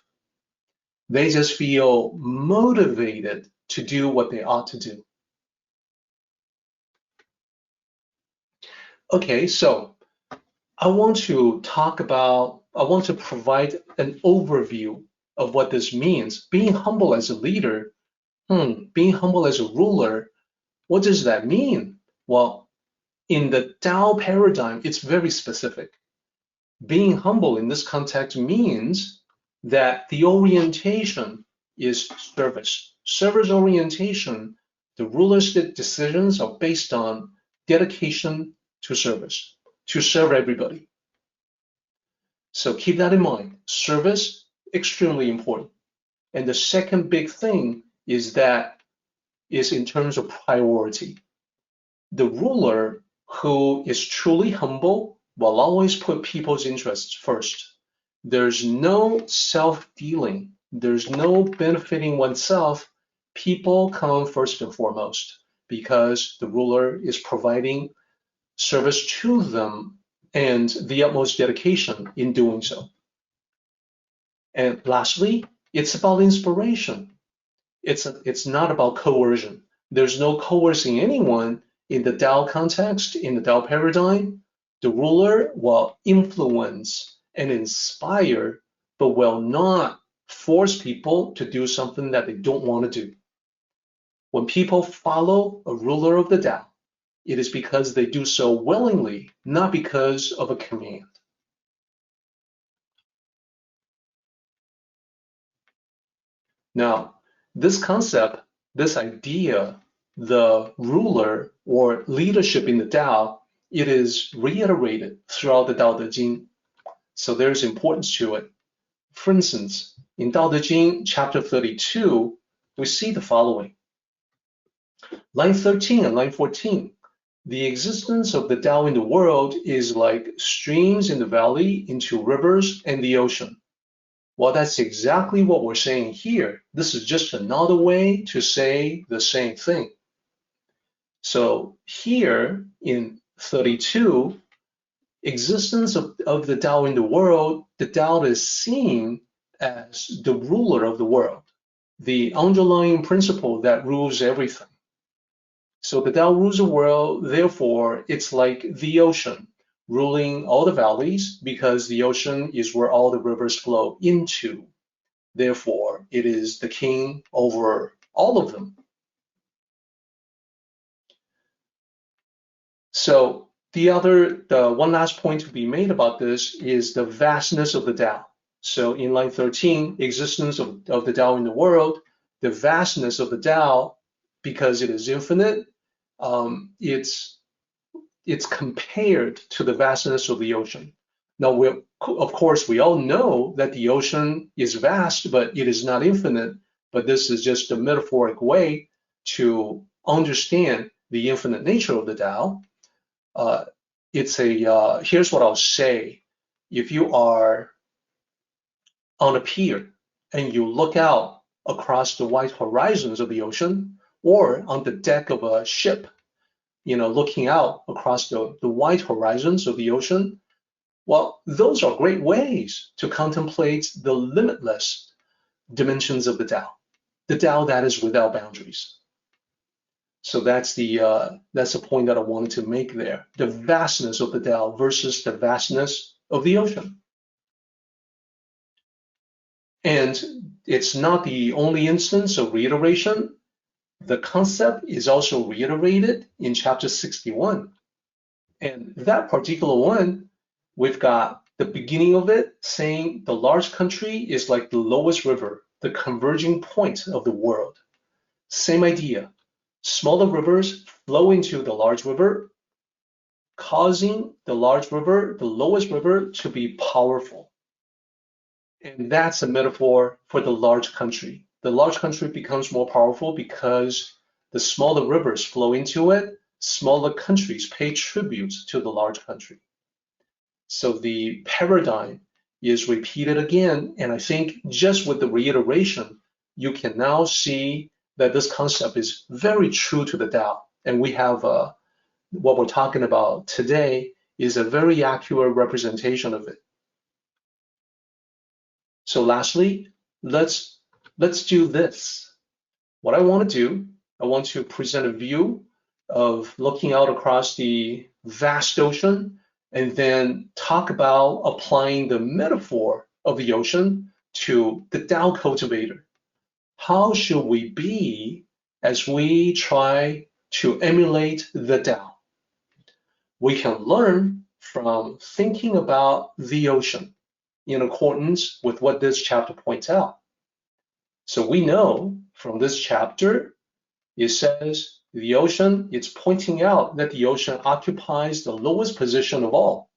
A: They just feel motivated to do what they ought to do. Okay, so I want to provide an overview of what this means. Being humble as a leader, being humble as a ruler, what does that mean? Well, in the Tao paradigm, it's very specific. Being humble in this context means that the orientation is service. Service orientation, the ruler's decisions are based on dedication to service, to serve everybody. So keep that in mind. Service, extremely important. And the second big thing is in terms of priority. The ruler who is truly humble will always put people's interests first. There's no self-dealing. There's no benefiting oneself. People come first and foremost because the ruler is providing service to them and the utmost dedication in doing so. And lastly, it's about inspiration. It's not about coercion. There's no coercing anyone in the Tao context, in the Tao paradigm. The ruler will influence and inspire, but will not force people to do something that they don't want to do. When people follow a ruler of the Tao, it is because they do so willingly, not because of a command. Now, this concept, this idea, the ruler or leadership in the Tao, it is reiterated throughout the Tao Te Ching. So there's importance to it. For instance, in Tao Te Ching, chapter 32, we see the following. Line 13 and line 14. The existence of the Tao in the world is like streams in the valley into rivers and the ocean. Well, that's exactly what we're saying here. This is just another way to say the same thing. So here in 32, existence of the Tao in the world, the Tao is seen as the ruler of the world, the underlying principle that rules everything. So the Tao rules the world, therefore it's like the ocean, ruling all the valleys because the ocean is where all the rivers flow into. Therefore, it is the king over all of them. So the one last point to be made about this is the vastness of the Tao. So in line 13, existence of the Tao in the world, the vastness of the Tao, because it is infinite, it's compared to the vastness of the ocean. Now, of course, we all know that the ocean is vast, but it is not infinite. But this is just a metaphoric way to understand the infinite nature of the Tao. Here's what I'll say. If you are on a pier and you look out across the wide horizons of the ocean, or on the deck of a ship, looking out across the wide horizons of the ocean, well, those are great ways to contemplate the limitless dimensions of the Tao that is without boundaries. So that's the point that I wanted to make there, the vastness of the Tao versus the vastness of the ocean. And it's not the only instance of reiteration. The concept is also reiterated in chapter 61. And that particular one, we've got the beginning of it saying the large country is like the lowest river, the converging point of the world. Same idea. Smaller rivers flow into the large river, causing the large river, the lowest river, to be powerful. And that's a metaphor for the large country. The large country becomes more powerful because the smaller rivers flow into it, smaller countries pay tribute to the large country. So the paradigm is repeated again, and I think just with the reiteration, you can now see that this concept is very true to the Tao. And we have what we're talking about today is a very accurate representation of it. So lastly, let's do this. What I want to do, I want to present a view of looking out across the vast ocean and then talk about applying the metaphor of the ocean to the Tao cultivator. How should we be as we try to emulate the Tao? We can learn from thinking about the ocean in accordance with what this chapter points out. So we know from this chapter, it says the ocean, it's pointing out that the ocean occupies the lowest position of all.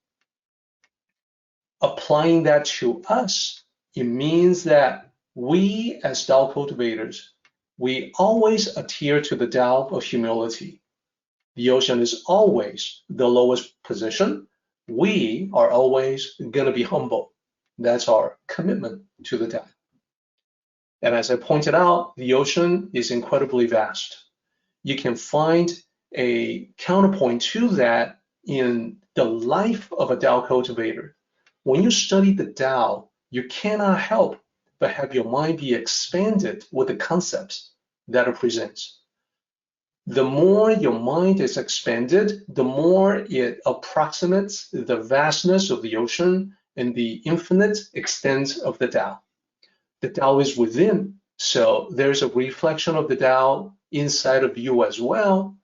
A: Applying that to us, it means that we as Tao cultivators, we always adhere to the Tao of humility. The ocean is always the lowest position. We are always going to be humble. That's our commitment to the Tao. And as I pointed out, the ocean is incredibly vast. You can find a counterpoint to that in the life of a Tao cultivator. When you study the Tao, you cannot help but have your mind be expanded with the concepts that it presents. The more your mind is expanded, the more it approximates the vastness of the ocean and the infinite extent of the Tao. The Tao is within, so there's a reflection of the Tao inside of you as well.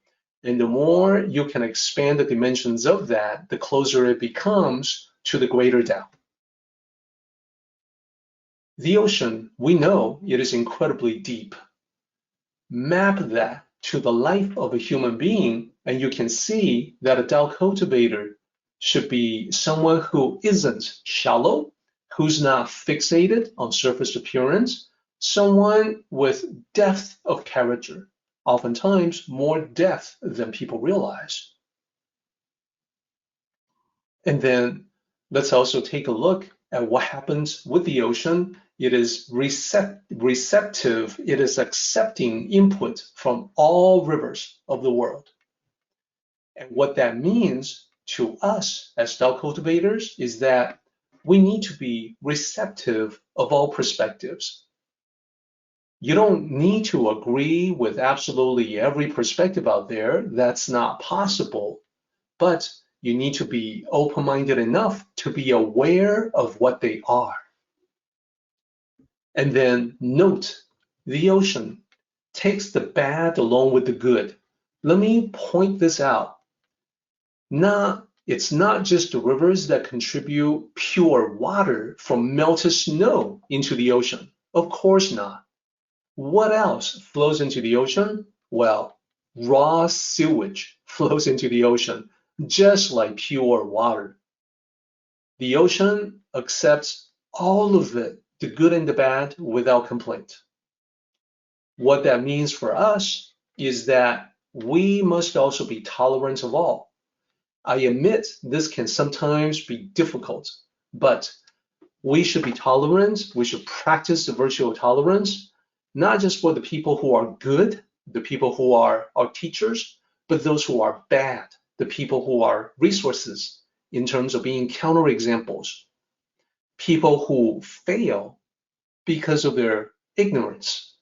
A: And the more you can expand the dimensions of that, the closer it becomes to the greater Tao. The ocean, we know it is incredibly deep. Map that to the life of a human being, and you can see that a Tao cultivator should be someone who isn't shallow, who's not fixated on surface appearance, someone with depth of character, oftentimes more depth than people realize. And then let's also take a look at what happens with the ocean. It is receptive, it is accepting input from all rivers of the world. And what that means to us as Tao cultivators is that we need to be receptive of all perspectives. You don't need to agree with absolutely every perspective out there. That's not possible. But you need to be open-minded enough to be aware of what they are. And then note, the ocean takes the bad along with the good. Let me point this out. It's not just the rivers that contribute pure water from melted snow into the ocean. Of course not. What else flows into the ocean? Well, raw sewage flows into the ocean, just like pure water. The ocean accepts all of it, the good and the bad, without complaint. What that means for us is that we must also be tolerant of all. I admit this can sometimes be difficult, but we should be tolerant. We should practice the virtue of tolerance, not just for the people who are good, the people who are our teachers, but those who are bad, the people who are resources in terms of being counterexamples, people who fail because of their ignorance,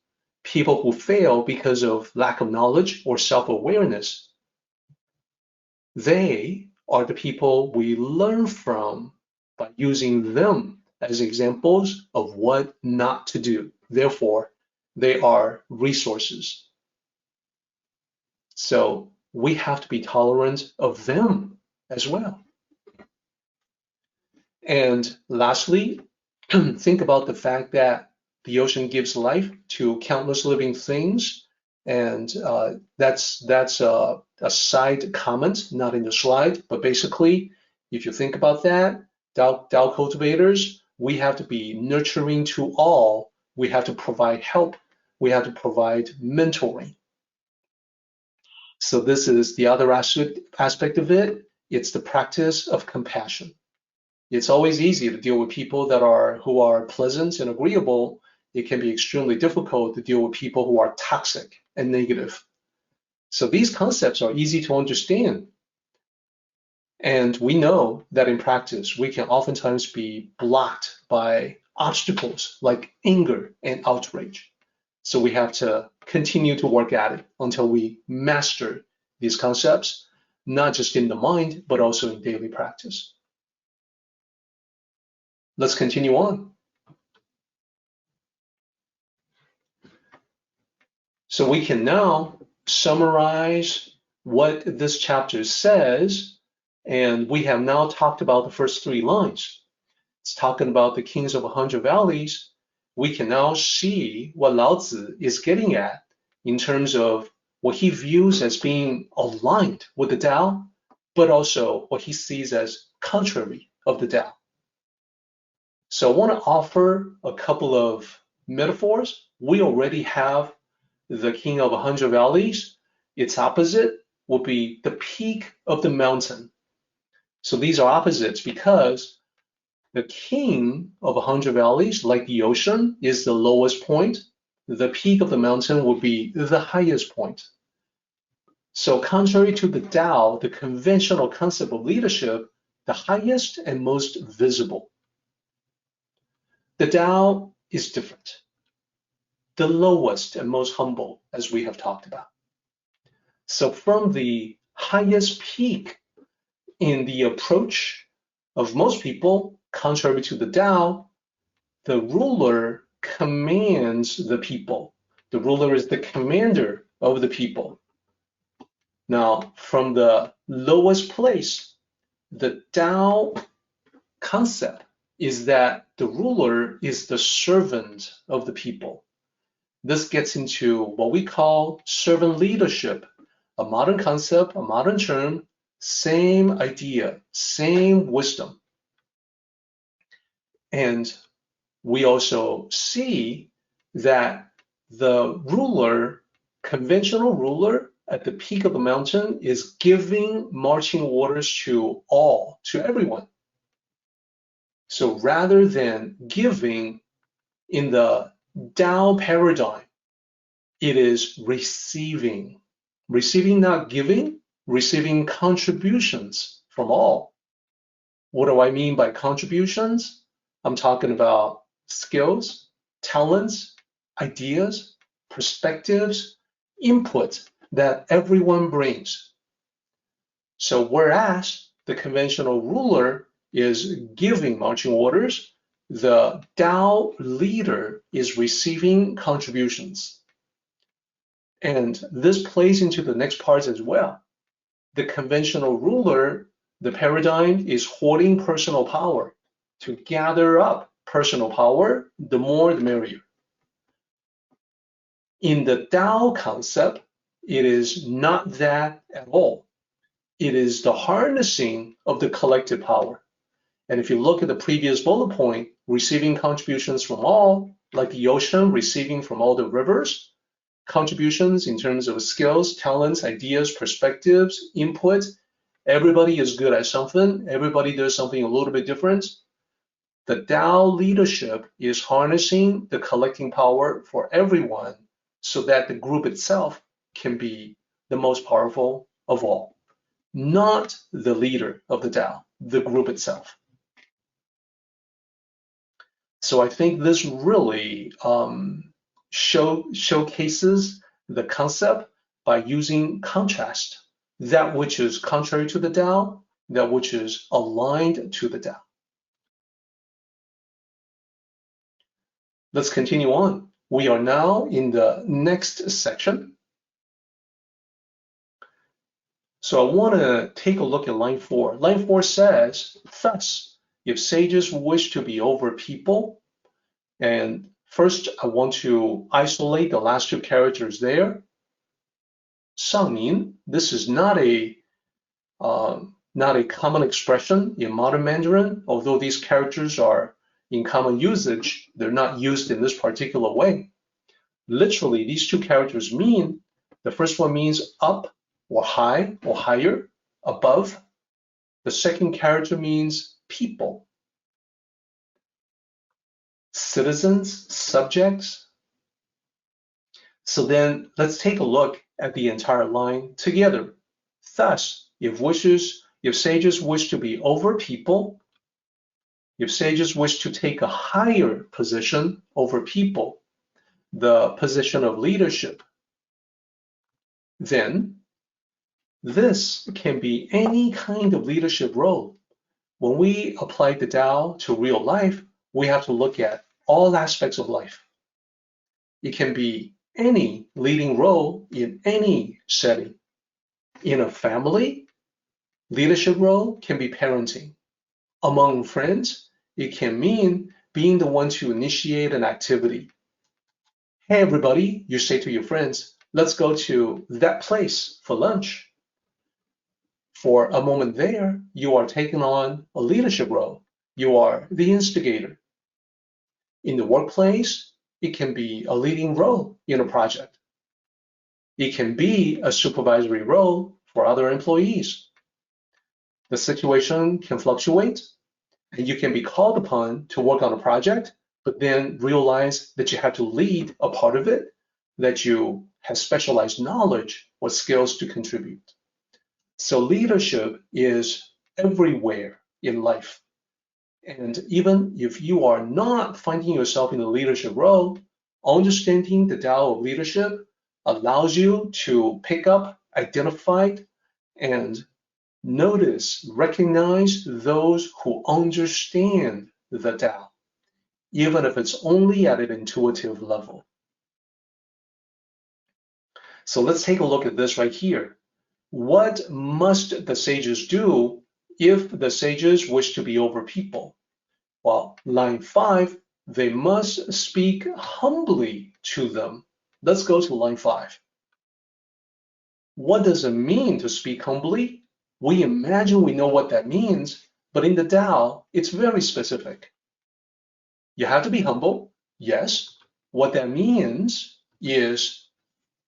A: people who fail because of lack of knowledge or self-awareness. They are the people we learn from by using them as examples of what not to do. Therefore, they are resources. So we have to be tolerant of them as well. And lastly, think about the fact that the ocean gives life to countless living things. And that's a side comment, not in the slide, but basically, if you think about that, Tao cultivators, we have to be nurturing to all. We have to provide help. We have to provide mentoring. So this is the other aspect of it. It's the practice of compassion. It's always easy to deal with people who are pleasant and agreeable. It can be extremely difficult to deal with people who are toxic and negative. So these concepts are easy to understand. And we know that in practice, we can oftentimes be blocked by obstacles like anger and outrage. So we have to continue to work at it until we master these concepts, not just in the mind, but also in daily practice. Let's continue on. So we can now summarize what this chapter says, and we have now talked about the first 3 lines. It's talking about the kings of 100 valleys. We can now see what Lao Tzu is getting at in terms of what he views as being aligned with the Tao, but also what he sees as contrary of the Tao. So I want to offer a couple of metaphors. We already have the king of 100 valleys. Its opposite will be the peak of the mountain. So these are opposites because the king of 100 valleys, like the ocean, is the lowest point. The peak of the mountain will be the highest point. So contrary to the Tao, the conventional concept of leadership, the highest and most visible. The Tao is different. The lowest and most humble, as we have talked about. So from the highest peak in the approach of most people, contrary to the Tao, the ruler commands the people. The ruler is the commander of the people. Now, from the lowest place, the Tao concept is that the ruler is the servant of the people. This gets into what we call servant leadership, a modern concept, a modern term, same idea, same wisdom. And we also see that the ruler, conventional ruler at the peak of the mountain, is giving marching orders to all, to everyone. So rather than giving in the Tao paradigm, it is receiving. Receiving, not giving, receiving contributions from all. What do I mean by contributions? I'm talking about skills, talents, ideas, perspectives, input that everyone brings. So whereas the conventional ruler is giving marching orders, the Tao leader is receiving contributions. And this plays into the next part as well. The conventional ruler, the paradigm, is hoarding personal power. To gather up personal power, the more the merrier. In the Tao concept, it is not that at all. It is the harnessing of the collective power. And if you look at the previous bullet point, receiving contributions from all, like the ocean receiving from all the rivers, contributions in terms of skills, talents, ideas, perspectives, input, everybody is good at something, everybody does something a little bit different. The Tao leadership is harnessing the collecting power for everyone so that the group itself can be the most powerful of all. Not the leader of the Tao, the group itself. So I think this really showcases the concept by using contrast, that which is contrary to the Tao, that which is aligned to the Tao. Let's continue on. We are now in the next section. So I want to take a look at line 4. Line 4 says, thus, if sages wish to be over people, and first I want to isolate the last two characters there. 上民, this is not a common expression in modern Mandarin, although these characters are in common usage, they're not used in this particular way. Literally, these two characters mean, the first one means up or high or higher, above. The second character means people, citizens, subjects. So then let's take a look at the entire line together. Thus, if sages wish to be over people, if sages wish to take a higher position over people, the position of leadership, then this can be any kind of leadership role. When we apply the Tao to real life, we have to look at all aspects of life. It can be any leading role in any setting. In a family, leadership role can be parenting. Among friends, it can mean being the one to initiate an activity. Hey, everybody, you say to your friends, let's go to that place for lunch. For a moment there, you are taking on a leadership role. You are the instigator. In the workplace, it can be a leading role in a project. It can be a supervisory role for other employees. The situation can fluctuate, and you can be called upon to work on a project, but then realize that you have to lead a part of it, that you have specialized knowledge or skills to contribute. So leadership is everywhere in life. And even if you are not finding yourself in a leadership role, understanding the Tao of leadership allows you to pick up, identify, and notice, recognize those who understand the Tao, even if it's only at an intuitive level. So let's take a look at this right here. What must the sages do if the sages wish to be over people? Well, line 5, they must speak humbly to them. Let's go to line 5. What does it mean to speak humbly? We imagine we know what that means, but in the Tao, it's very specific. You have to be humble, yes. What that means is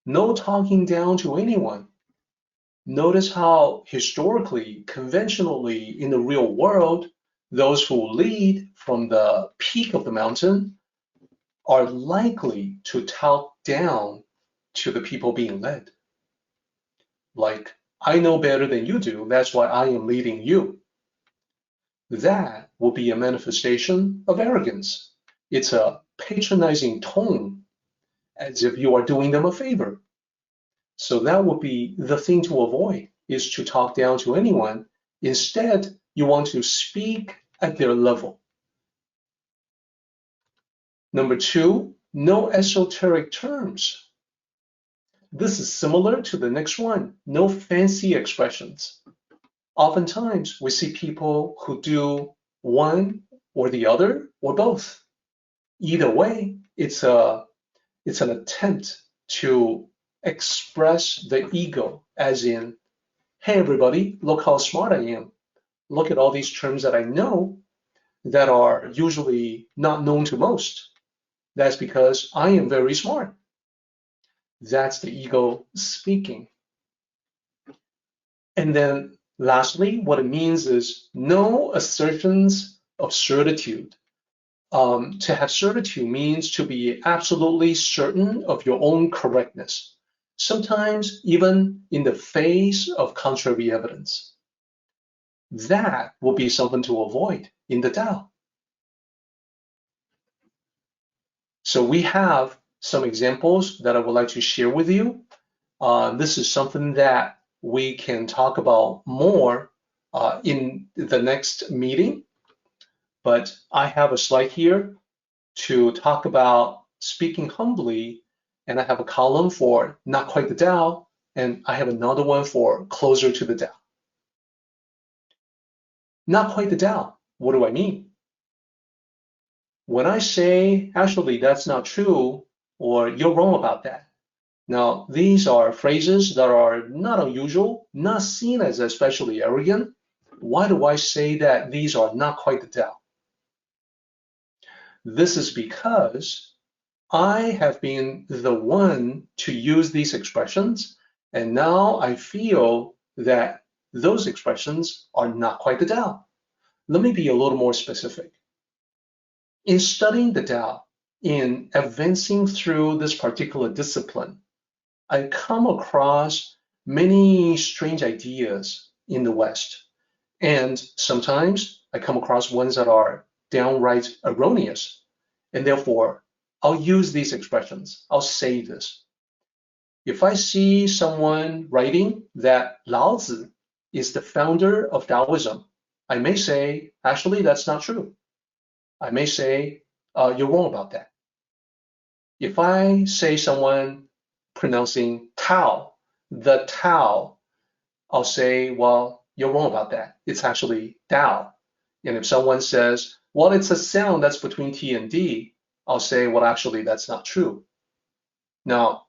A: no talking down to anyone. Notice how historically, conventionally, in the real world, those who lead from the peak of the mountain are likely to talk down to the people being led. Like, I know better than you do, that's why I am leading you. That will be a manifestation of arrogance. It's a patronizing tone, as if you are doing them a favor. So that would be the thing to avoid, is to talk down to anyone. Instead, you want to speak at their level. Number 2, no esoteric terms. This is similar to the next one, no fancy expressions. Oftentimes, we see people who do one or the other or both. Either way, it's an attempt to express the ego, as in, hey everybody, look how smart I am. Look at all these terms that I know that are usually not known to most. That's because I am very smart. That's the ego speaking. And then lastly, what it means is no assertions of certitude. To have certitude means to be absolutely certain of your own correctness, sometimes even in the face of contrary evidence. That will be something to avoid in the Tao. So we have some examples that I would like to share with you. This is something that we can talk about more in the next meeting. But I have a slide here to talk about speaking humbly, and I have a column for not quite the Tao, and I have another one for closer to the Tao. Not quite the Tao, what do I mean? When I say, actually, that's not true, or you're wrong about that. Now, these are phrases that are not unusual, not seen as especially arrogant. Why do I say that these are not quite the Tao? This is because I have been the one to use these expressions, and now I feel that those expressions are not quite the Tao. Let me be a little more specific. In studying the Tao, in advancing through this particular discipline, I come across many strange ideas in the West, and sometimes I come across ones that are downright erroneous, and therefore I'll use these expressions. I'll say this. If I see someone writing that Lao Tzu is the founder of Taoism, I may say, actually, that's not true. I may say, you're wrong about that. If I say someone pronouncing Tao, the Tao, I'll say, well, you're wrong about that. It's actually Tao. And if someone says, well, it's a sound that's between T and D, I'll say, well, actually, that's not true. Now,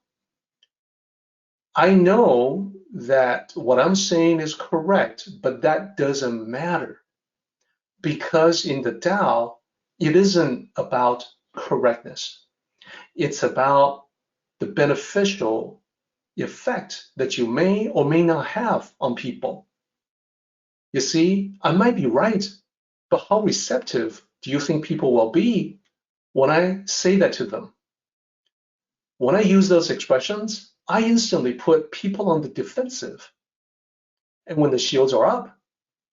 A: I know that what I'm saying is correct, but that doesn't matter, because in the Tao, it isn't about correctness. It's about the beneficial effect that you may or may not have on people. You see, I might be right, but how receptive do you think people will be when I say that to them? When I use those expressions, I instantly put people on the defensive. And when the shields are up,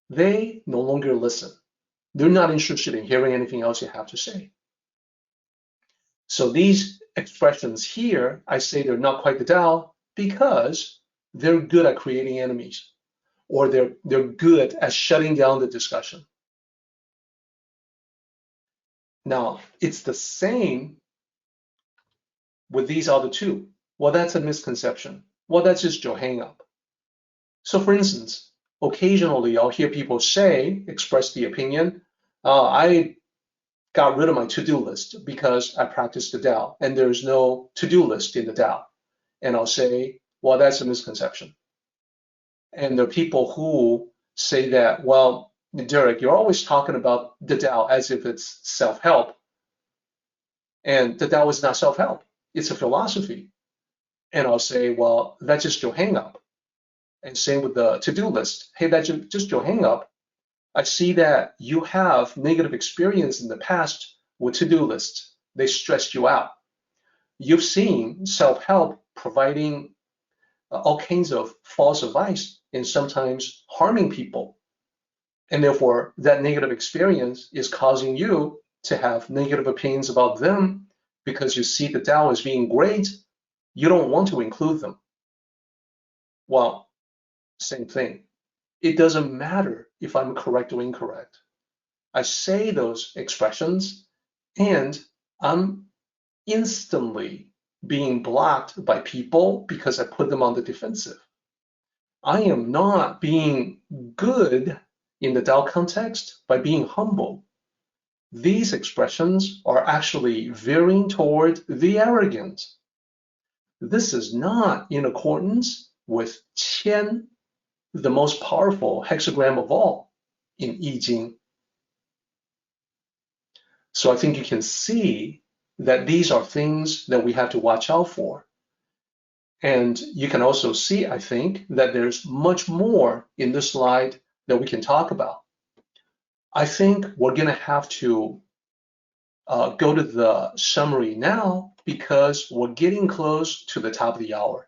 A: they no longer listen. They're not interested in hearing anything else you have to say. So these expressions here, I say they're not quite the Tao because they're good at creating enemies, or they're good at shutting down the discussion. Now, it's the same with these other two. Well, that's a misconception. Well, that's just your hang up. So for instance, occasionally I'll hear people say, express the opinion, I got rid of my to-do list because I practice the Tao and there's no to-do list in the Tao. And I'll say, well, that's a misconception. And there are people who say that, well, Derek, you're always talking about the Tao as if it's self-help. And the Tao is not self-help. It's a philosophy. And I'll say, well, that's just your hang-up. And same with the to-do list. Hey, that's just your hang-up. I see that you have negative experience in the past with to-do lists. They stressed you out. You've seen self-help providing all kinds of false advice and sometimes harming people. And therefore, that negative experience is causing you to have negative opinions about them because you see the Tao as being great. You don't want to include them. Well, same thing. It doesn't matter if I'm correct or incorrect. I say those expressions and I'm instantly being blocked by people because I put them on the defensive. I am not being good in the Tao context by being humble. These expressions are actually veering toward the arrogant. This is not in accordance with Qian, the most powerful hexagram of all in I Ching. So I think you can see that these are things that we have to watch out for. And you can also see, I think, that there's much more in this slide that we can talk about. I think we're going to have to go to the summary now because we're getting close to the top of the hour.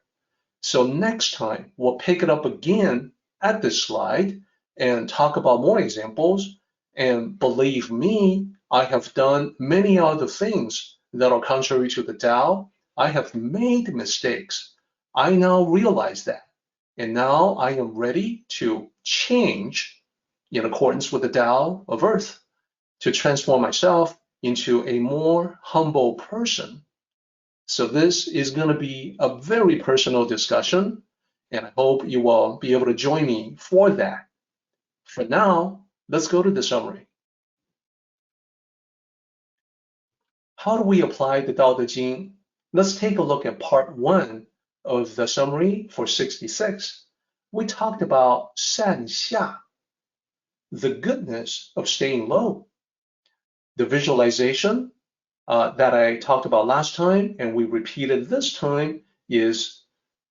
A: So next time, we'll pick it up again at this slide and talk about more examples. And believe me, I have done many other things that are contrary to the Tao. I have made mistakes. I now realize that. And now I am ready to change in accordance with the Tao of Earth to transform myself into a more humble person. So this is going to be a very personal discussion, and I hope you will be able to join me for that. For now, let's go to the summary. How do we apply the Tao Te Ching? Let's take a look at part 1 of the summary for 66. We talked about Shan Xia, the goodness of staying low. The visualization that I talked about last time and we repeated this time is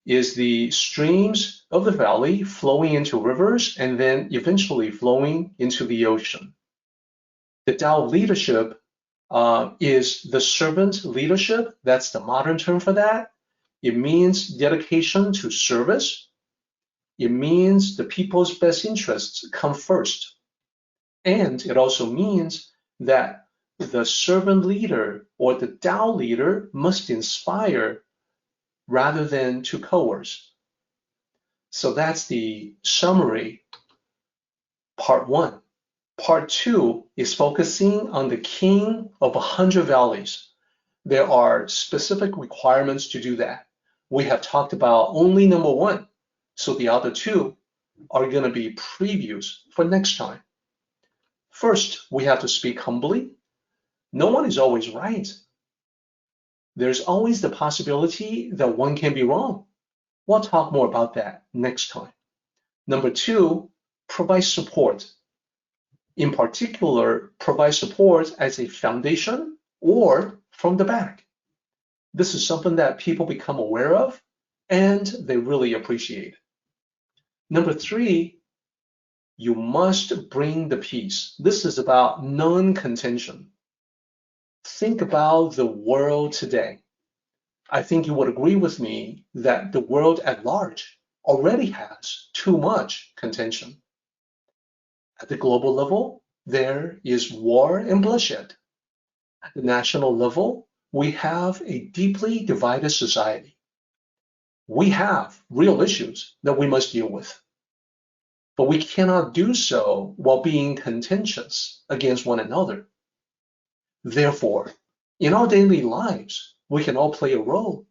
A: the streams of the valley flowing into rivers and then eventually flowing into the ocean. The Tao of leadership is the servant leadership. That's the modern term for that. It means dedication to service. It means the people's best interests come first. And it also means that the servant leader or the Tao leader must inspire rather than to coerce. So that's the summary, part 1. Part 2 is focusing on the king of 100 valleys. There are specific requirements to do that. We have talked about only number 1, so the other 2 are going to be previews for next time. First, we have to speak humbly. No one is always right. There's always the possibility that one can be wrong. We'll talk more about that next time. Number 2, provide support. In particular, provide support as a foundation or from the back. This is something that people become aware of and they really appreciate. Number 3, you must bring the peace. This is about non-contention. Think about the world today. I think you would agree with me that the world at large already has too much contention. At the global level, there is war and bloodshed. At the national level, we have a deeply divided society. We have real issues that we must deal with. But we cannot do so while being contentious against one another. Therefore, in our daily lives, we can all play a role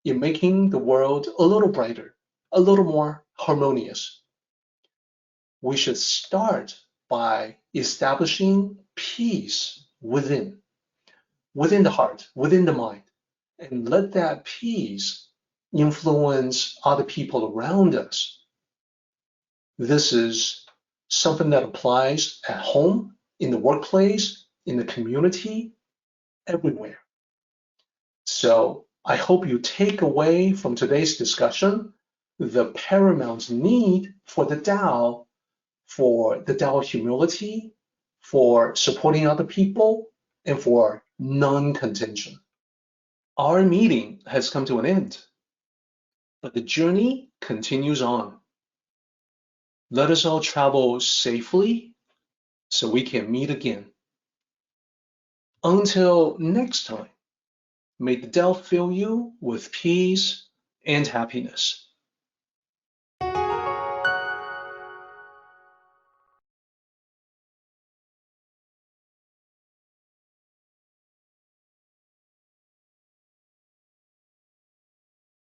A: in making the world a little brighter, a little more harmonious. We should start by establishing peace within the heart, within the mind, and let that peace influence other people around us. This is something that applies at home, in the workplace, in the community, everywhere. So I hope you take away from today's discussion the paramount need for the Tao of humility, for supporting other people, and for non-contention. Our meeting has come to an end, but the journey continues on. Let us all travel safely so we can meet again. Until next time, may the Tao fill you with peace and happiness.